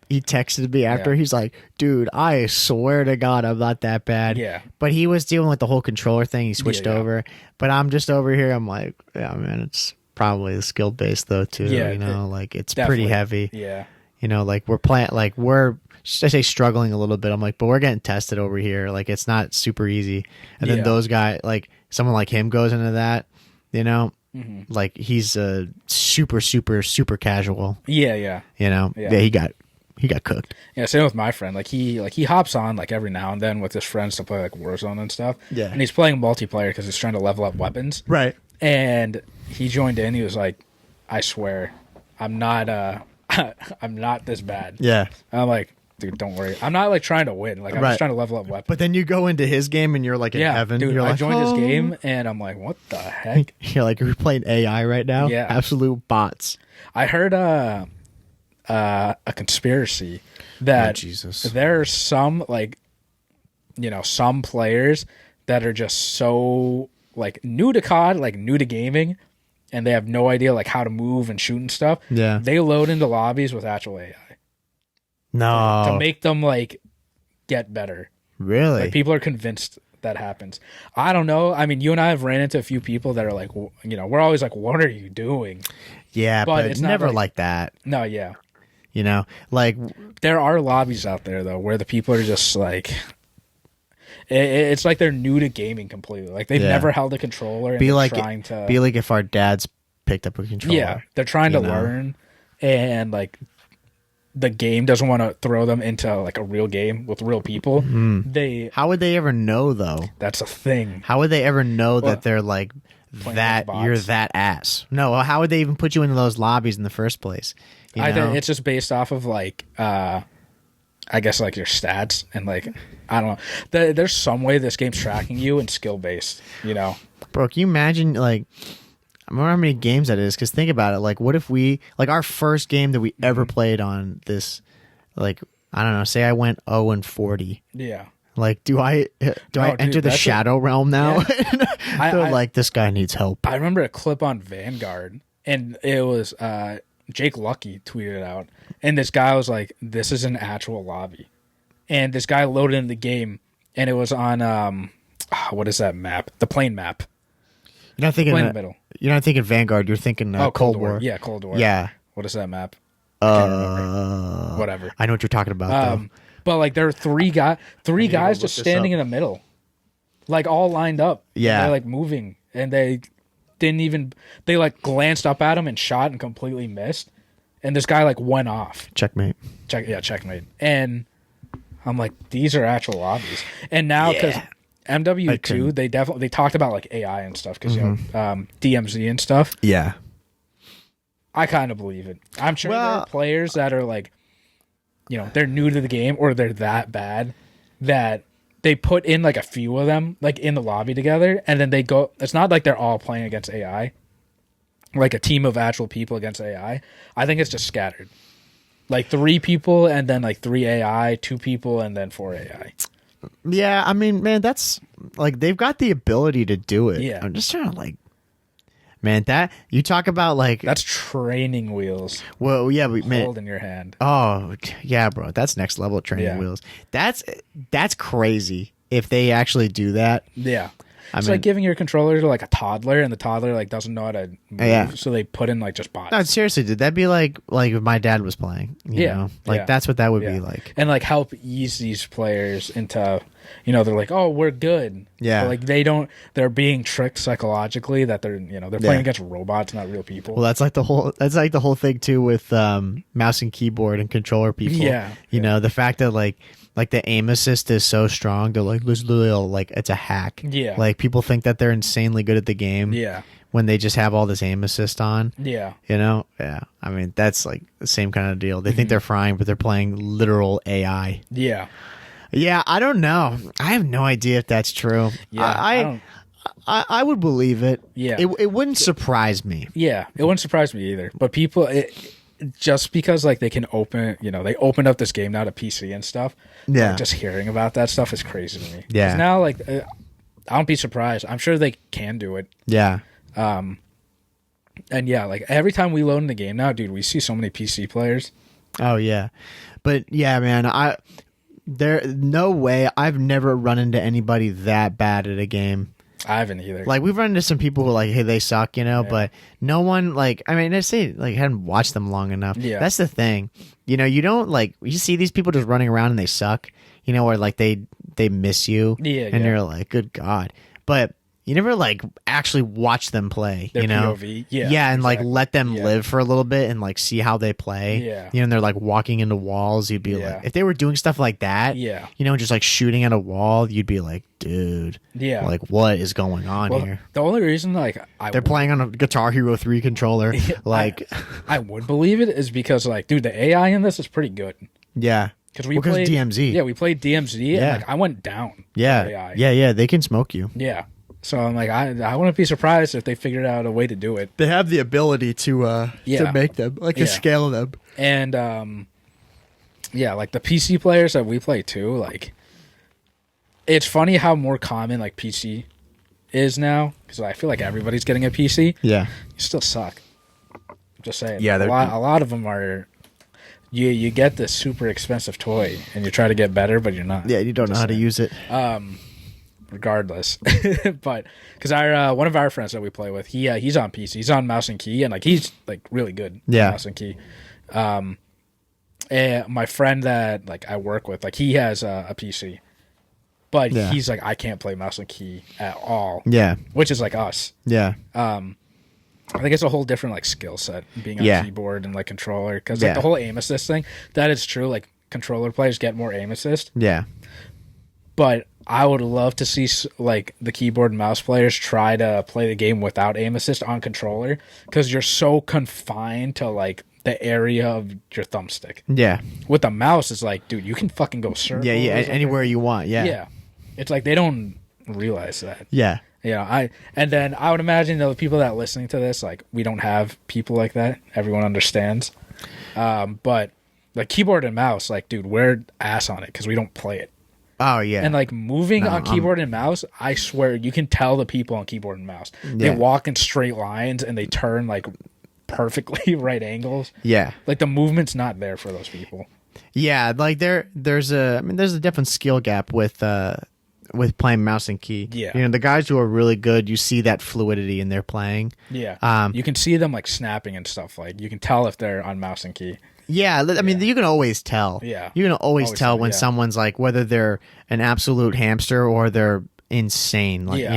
he texted me after. He's like, dude, I swear to God, I'm not that bad. Yeah. But he was dealing with the whole controller thing. He switched over. But I'm just over here. I'm like, yeah, man, it's probably the skill base though, too. Yeah, like it's pretty heavy. Yeah. Like we're playing, like I say struggling a little bit. I'm like, but we're getting tested over here. Like it's not super easy. And then those guys, like someone like him goes into that, like he's a super casual. Yeah. He got cooked. Yeah, same with my friend. Like he hops on like every now and then with his friends to play like Warzone and stuff. Yeah. And he's playing multiplayer because he's trying to level up weapons. Right. And he joined in. He was like, I swear, I'm not I'm not this bad. Yeah. And I'm like, dude, don't worry. I'm not like trying to win. Like I'm just trying to level up weapons. But then you go into his game and you're like in heaven. Dude, you're I like, joined his game and I'm like, what the heck? You're like, you're playing AI right now? Yeah. Absolute bots. I heard a conspiracy that there are some like some players that are just so like new to COD, like new to gaming, and they have no idea like how to move and shoot and stuff. Yeah. They load into lobbies with actual AI. No. To make them like get better. Really? Like people are convinced that happens. I don't know. I mean, you and I have ran into a few people that are like, we're always like, what are you doing? Yeah, but it's never like that. No, yeah. Like there are lobbies out there though where the people are just like, it's like they're new to gaming completely. Like they've never held a controller. And be like if our dads picked up a controller. Yeah, they're trying to learn, and like the game doesn't want to throw them into like a real game with real people. How would they ever know though? That's a thing. How would they ever know that they're like that? You're that ass. No, how would they even put you into those lobbies in the first place? I think it's just based off of like I guess like your stats and like I don't know. There's some way this game's tracking you and skill based. Bro, can you imagine like? I remember how many games that is, because think about it. Like, what if we, like, our first game that we ever played on this, like, I don't know, say I went 0-40. Yeah. Like, do I enter the Shadow Realm now? Yeah. They're like, this guy needs help. I remember a clip on Vanguard, and it was Jake Lucky tweeted it out, and this guy was like, this is an actual lobby. And this guy loaded in the game, and it was on, what is that map? The plane map. You're not thinking in the middle. You're not thinking Vanguard. You're thinking Cold War. Yeah, Cold War. Yeah. What is that map? I can't remember. Whatever. I know what you're talking about. Though. But like there are three guys just standing in the middle, like all lined up. Yeah. They're like moving, and they like glanced up at him and shot and completely missed, and this guy like went off. Checkmate. Checkmate. And I'm like, these are actual lobbies, and now because. MW2, they talked about like AI and stuff because DMZ and stuff. Yeah, I kind of believe it. I'm sure there are players that are like, they're new to the game or they're that bad that they put in like a few of them like in the lobby together, and then they go. It's not like they're all playing against AI, like a team of actual people against AI. I think it's just scattered, like 3 people and then like 3 AI, 2 people and then 4 AI. Yeah, I mean, man, that's like they've got the ability to do it. Yeah. I'm just trying to like, man, that you talk about like that's training wheels. Well, yeah, but man, hold in your hand. Oh, yeah, bro, that's next level training wheels. That's crazy if they actually do that. Yeah. It's like giving your controller to like a toddler, and the toddler like doesn't know how to move, so they put in like just bots. No, seriously, dude, that'd be like if my dad was playing. You know? Like that's what that would be like, and like help ease these players into, they're like, oh, we're good. Yeah, but, like they're being tricked psychologically that they're they're playing against robots, not real people. Well, that's like the whole thing too with mouse and keyboard and controller people. Yeah, the fact that like the aim assist is so strong, they're like, literally, like it's a hack. Yeah. Like people think that they're insanely good at the game. Yeah. When they just have all this aim assist on. Yeah. Yeah. I mean, that's like the same kind of deal. They think they're frying, but they're playing literal AI. Yeah. Yeah, I don't know. I have no idea if that's true. Yeah, I would believe it. Yeah. It wouldn't surprise me. Yeah, it wouldn't surprise me either. But people, just because like they can open, they opened up this game now to PC and stuff. Yeah. Like, just hearing about that stuff is crazy to me. Yeah. 'Cause now, like, I don't be surprised. I'm sure they can do it. Yeah. And yeah, like every time we load in the game now, dude, we see so many PC players. Oh yeah, but yeah, man, no way. I've never run into anybody that bad at a game. I haven't either. Like we've run into some people who are like, hey, they suck, but no one like. I mean, I say like hadn't watched them long enough. Yeah, that's the thing. You don't like you see these people just running around and they suck. Or like they miss you. Yeah, and you're like, good God, but. You never like actually watch them play, Their POV. Yeah, and exactly. like let them live for a little bit and like see how they play. Yeah, and they're like walking into walls. You'd be like, if they were doing stuff like that, just like shooting at a wall, you'd be like, dude, like what is going on here? The only reason like they're playing on a Guitar Hero 3 controller, like I would believe it is because like, dude, the AI in this is pretty good. Yeah. Because we played DMZ. Yeah, we played DMZ and like I went down. Yeah. Yeah, they can smoke you. Yeah. So I'm like, I wouldn't be surprised if they figured out a way to do it. They have the ability to make them, like to scale them. And like the PC players that we play too, like it's funny how more common like PC is now because I feel like everybody's getting a PC. Yeah, you still suck. I'm just saying. Yeah, a lot of them are. You get this super expensive toy and you try to get better, but you're not. Yeah, you don't know how to use it. Regardless, but because one of our friends that we play with, he's on PC, he's on mouse and key, and like he's like really good. Mouse and key. And my friend that like I work with, like he has a PC, but he's like I can't play mouse and key at all. Yeah, which is like us. Yeah. I think it's a whole different like skill set being on keyboard and like controller because like the whole aim assist thing. That is true. Like controller players get more aim assist. Yeah, but I would love to see like the keyboard and mouse players try to play the game without aim assist on controller because you're so confined to like the area of your thumbstick. Yeah. With the mouse, it's like, dude, you can fucking go circles. Yeah, anywhere you want. Yeah. Yeah. It's like they don't realize that. Yeah. And then I would imagine the people that are listening to this, like we don't have people like that. Everyone understands. But like keyboard and mouse, like, dude, we're ass on it because we don't play it. Oh, yeah. And, like, moving on keyboard and mouse, I swear, you can tell the people on keyboard and mouse. They walk in straight lines, and they turn, like, perfectly right angles. Yeah. Like, the movement's not there for those people. Yeah, like, there's a different skill gap with playing mouse and key. Yeah. The guys who are really good, you see that fluidity in their playing. Yeah. You can see them, like, snapping and stuff. Like, you can tell if they're on mouse and key. Yeah, I mean, you can always tell. Yeah. You can always tell when someone's like, whether they're an absolute hamster or they're insane. Like,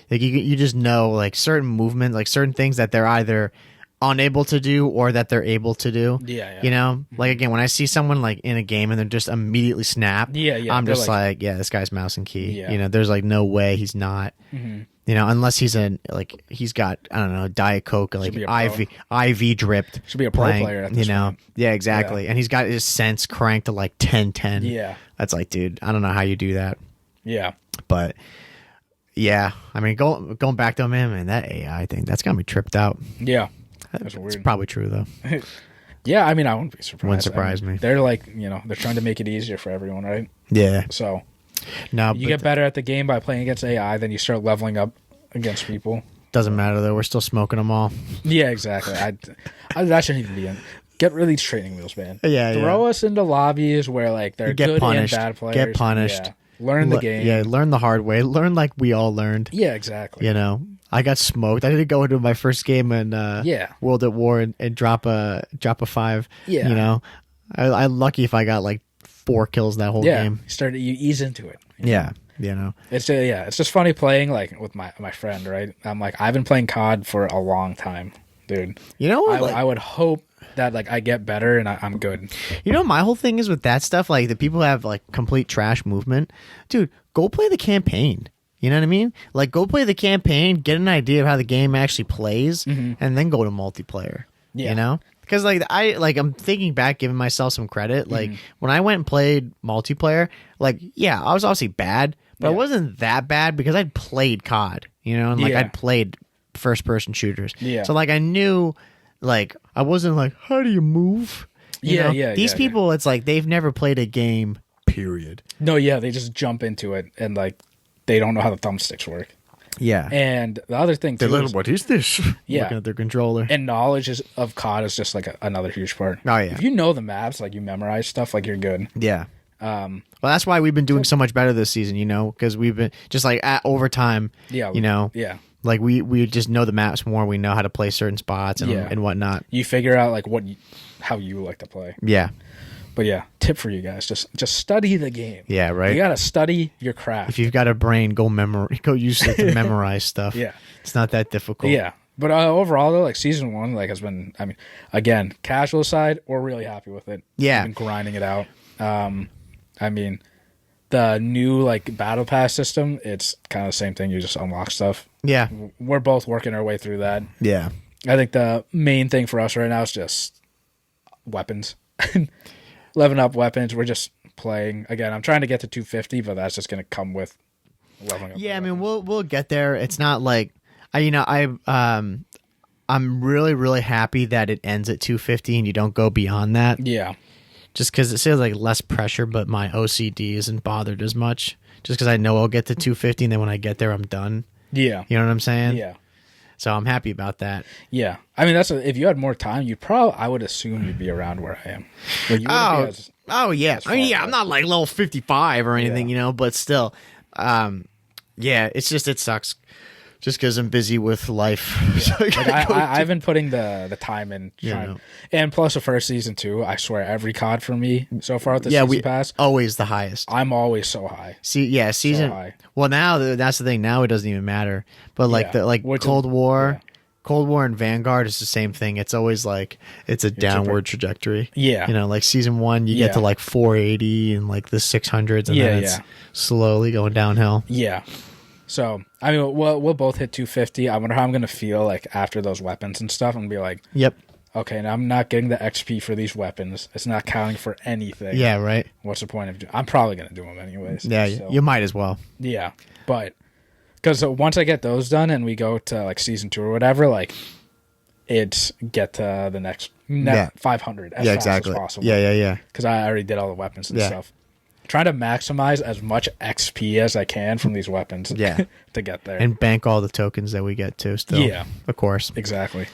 like you just know like certain movements, like certain things that they're either unable to do or that they're able to do. Yeah. Like again, when I see someone like in a game and they're just immediately snap. I'm just like, yeah, this guy's mouse and key. Yeah. There's like no way he's not. Mm-hmm. Unless he's he's got, I don't know, Diet Coke, like IV dripped. Should be a pro player at this point. Yeah, exactly. Yeah. And he's got his sense cranked to like 10-10. Yeah. That's like, dude, I don't know how you do that. Yeah. But yeah, I mean, going back to him, man, that AI thing, that's got me tripped out. Yeah. That's weird. It's probably true, though. Yeah, I mean, I wouldn't be surprised. Wouldn't surprise me. They're like, they're trying to make it easier for everyone, right? Yeah. So... No, you get better at the game by playing against AI, then you start leveling up against people. Doesn't matter though; we're still smoking them all. Yeah, exactly. That shouldn't even be in. Get rid of these training wheels, man. Yeah, throw us into lobbies where like they're good punished. and bad players. Get punished. Yeah. Learn the game. Yeah, learn the hard way. Learn like we all learned. Yeah, exactly. I got smoked. I didn't go into my first game in World at War and drop a 5. Yeah. I'm lucky if I got like 4 kills that whole game. You ease into it. Yeah. It's just funny playing like with my friend, right? I'm like, I've been playing COD for a long time, dude. I would hope that like I get better and I'm good. My whole thing is with that stuff, like the people have like complete trash movement. Dude, go play the campaign. You know what I mean? Like go play the campaign, get an idea of how the game actually plays, and then go to multiplayer. Yeah. Because I'm thinking back, giving myself some credit. Like when I went and played multiplayer, like I was obviously bad, but I wasn't that bad because I'd played COD, and like I'd played first person shooters. Yeah. So like I knew, like I wasn't like, how do you move? You know? These people, it's like they've never played a game. Period. No, they just jump into it and like they don't know how the thumbsticks work. Yeah. And the other thing too is, what is this? Yeah. Looking at their controller. And knowledge of COD is just like another huge part. Oh yeah. If you know the maps, like you memorize stuff, like you're good. Yeah. Well, that's why we've been doing so much better this season, because we've been just like at overtime. Yeah. Yeah. Like we just know the maps more. We know how to play certain spots and whatnot. You figure out like how you like to play. Yeah. But yeah, tip for you guys: just study the game. Yeah, right. You gotta study your craft. If you've got a brain, go use it to memorize stuff. Yeah, it's not that difficult. Yeah, but overall though, like season 1, like has been. I mean, again, casual side, we're really happy with it. Yeah, we've been grinding it out. I mean, the new like battle pass system, it's kind of the same thing. You just unlock stuff. Yeah, we're both working our way through that. Yeah, I think the main thing for us right now is just weapons. Leveling up weapons. We're just playing. Again, I'm trying to get to 250, but that's just going to come with leveling up. Yeah, I mean, we'll get there. It's not like I'm really, really happy that it ends at 250 and you don't go beyond that. Yeah. Just because it feels like less pressure, but my OCD isn't bothered as much. Just because I know I'll get to 250, and then when I get there, I'm done. Yeah. You know what I'm saying? Yeah. So I'm happy about that. Yeah. I mean, if you had more time, I would assume you'd be around where I am. Like, you yeah. I mean, I'm not like level 55 or anything, but still. It's just, it sucks. Just because I'm busy with life. Yeah. So I've been putting the time in. And plus the first season too, I swear every COD for me so far with the season pass. Always the highest. I'm always so high. Season. So high. Well, now that's the thing. Now it doesn't even matter. But like Cold War. Yeah. Cold War and Vanguard is the same thing. It's always like it's a downward trajectory. Yeah. Like season 1, you get to like 480 and like the 600s, and then it's slowly going downhill. Yeah. So, I mean, we'll both hit 250. I wonder how I'm going to feel like after those weapons and stuff. I'm going to be like, yep. Okay, now I'm not getting the XP for these weapons. It's not counting for anything. Yeah, right. What's the point of doing? I'm probably going to do them anyways. Yeah, so. You might as well. Yeah, but because once I get those done and we go to like season 2 or whatever, like it's get to the next 500 as fast as possible. Yeah. Because I already did all the weapons and stuff. Trying to maximize as much XP as I can from these weapons to get there. And bank all the tokens that we get too still. Yeah. Of course. Exactly.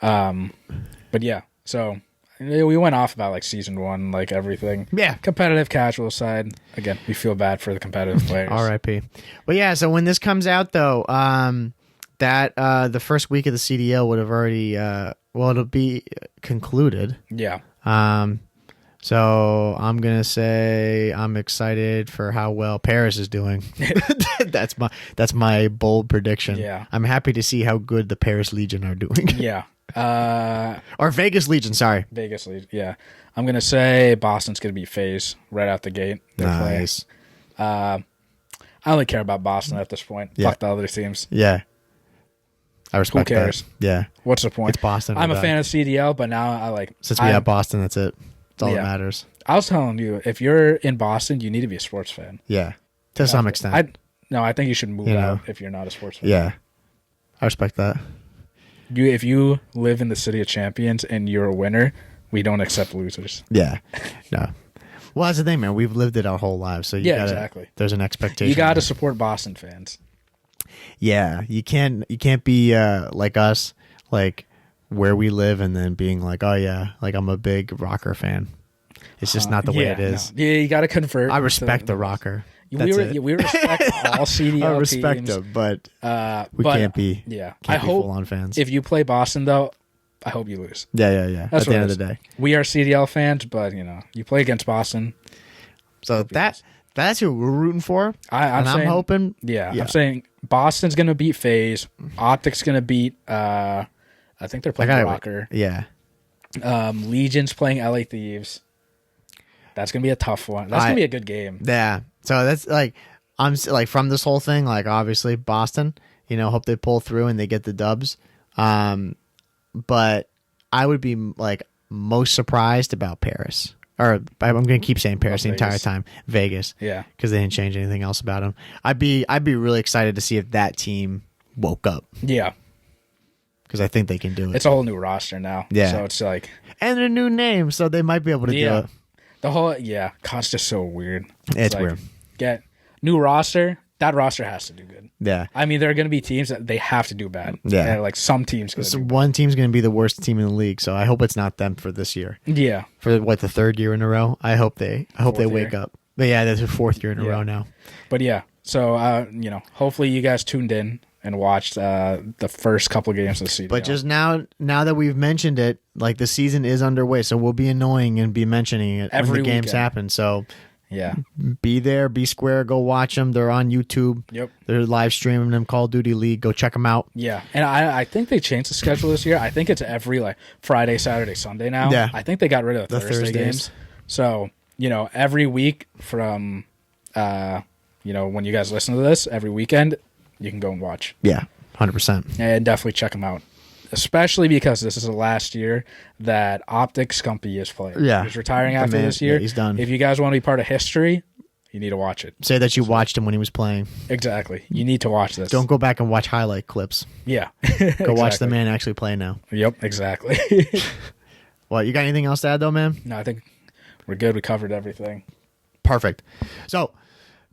But yeah, so we went off about like season 1, like everything. Yeah. Competitive casual side. Again, we feel bad for the competitive players. RIP. But yeah, so when this comes out though, that the first week of the CDL would have already it'll be concluded. Yeah. So I'm gonna say I'm excited for how well Paris is doing. That's my bold prediction. Yeah, I'm happy to see how good the Paris Legion are doing. Yeah, or Vegas Legion. Sorry, Vegas Legion. Yeah, I'm gonna say Boston's gonna beat FaZe right out the gate. Nice. I only care about Boston at this point. Fuck the other teams. Yeah. I respect Who cares? That. Yeah. What's the point? It's Boston. I'm a fan of CDL, but now I like. Since we have Boston, that's it. That's all that matters. I was telling you, if you're in Boston, you need to be a sports fan. Yeah. To some extent. I think you should move out if you're not a sports fan. Yeah. I respect that. If you live in the city of champions and you're a winner, we don't accept losers. Yeah. No. Well, that's the thing, man. We've lived it our whole lives. So exactly. There's an expectation. You got to support Boston fans. Yeah, you can't be like us, like where we live, and then being like, oh yeah, like I'm a big rocker fan. It's just not the way it is. No. Yeah, you got to convert. I respect the rocker. We respect all CDL I respect teams. them, but we can't be. Yeah, I hope full-on fans. If you play Boston, though, I hope you lose. Yeah. At the end of the day, we are CDL fans, but you play against Boston. So that's who we're rooting for. I'm hoping. Yeah, I'm saying Boston's gonna beat FaZe. Optic's gonna beat. I think they're playing Rocker. Yeah. Legion's playing LA Thieves. That's gonna be a tough one. That's gonna be a good game. Yeah. So that's like I'm like from this whole thing. Like obviously Boston. Hope they pull through and they get the dubs. But I would be like most surprised about Paris. Or I'm going to keep saying Paris the entire time. Vegas. Yeah. Because they didn't change anything else about them. I'd be really excited to see if that team woke up. Yeah. Because I think they can do it. It's a whole new roster now. Yeah. So it's like... And a new name, so they might be able to do it. The whole... Yeah. COD's just so weird. It's weird. Get new roster... That roster has to do good. Yeah. I mean, there are going to be teams that they have to do bad. Yeah. Like some teams. One team's going to be the worst team in the league, so I hope it's not them for this year. Yeah. For the third year in a row. I hope they wake up. But yeah, that's their fourth year in a row now. But yeah, so hopefully you guys tuned in and watched the first couple of games of the season. But just now that we've mentioned it, like the season is underway, so we'll be annoying and be mentioning it when the games happen. So. Yeah. Be there, be square, go watch them. They're on YouTube. Yep. They're live streaming them, Call of Duty League. Go check them out. Yeah. And I think they changed the schedule this year. I think it's every like Friday, Saturday, Sunday now. Yeah. I think they got rid of the Thursday games. So, every week from, when you guys listen to this, every weekend, you can go and watch. Yeah, 100%. And definitely check them out. Especially because this is the last year that Optic Scumpy is playing. Yeah. He's retiring after this year. Yeah, he's done. If you guys want to be part of history, you need to watch it. Say that you watched him when he was playing. Exactly. You need to watch this. Don't go back and watch highlight clips. Yeah. Go watch the man actually play now. Yep, exactly. Well, you got anything else to add, though, man? No, I think we're good. We covered everything. Perfect. So...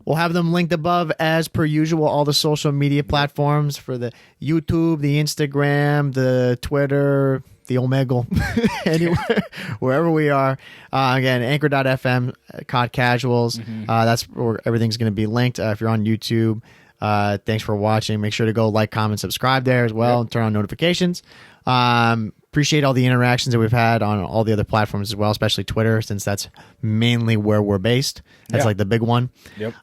we'll have them linked above as per usual, all the social media platforms for the YouTube, the Instagram, the Twitter, the Omegle, anywhere, wherever we are. Again, anchor.fm, COD Casuals. That's where everything's going to be linked. If you're on YouTube, thanks for watching. Make sure to go like, comment, subscribe there as well, and turn on notifications. Appreciate all the interactions that we've had on all the other platforms as well, especially Twitter, since that's mainly where we're based. That's like the big one. Yep.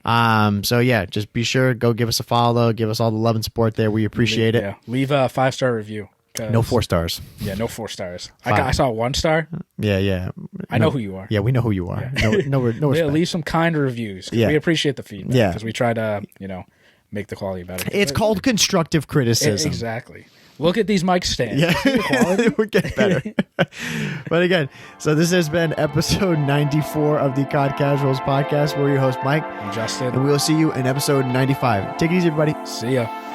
So yeah, just be sure, go give us a follow, give us all the love and support there. We appreciate it. Yeah. Leave a 5-star review. No 4 stars. Yeah, no 4 stars. I saw 1 star. Yeah. I know who you are. Yeah, we know who you are. Yeah. No respect. Leave some kind reviews. Yeah. We appreciate the feedback. Yeah. Because we try to, make the quality better. It's called constructive criticism. Exactly. Look at these mic stands. Yeah, we're getting better. But again, so this has been episode 94 of the COD Casuals podcast. We're your host, Mike. I'm Justin. And we'll see you in episode 95. Take it easy, everybody. See ya.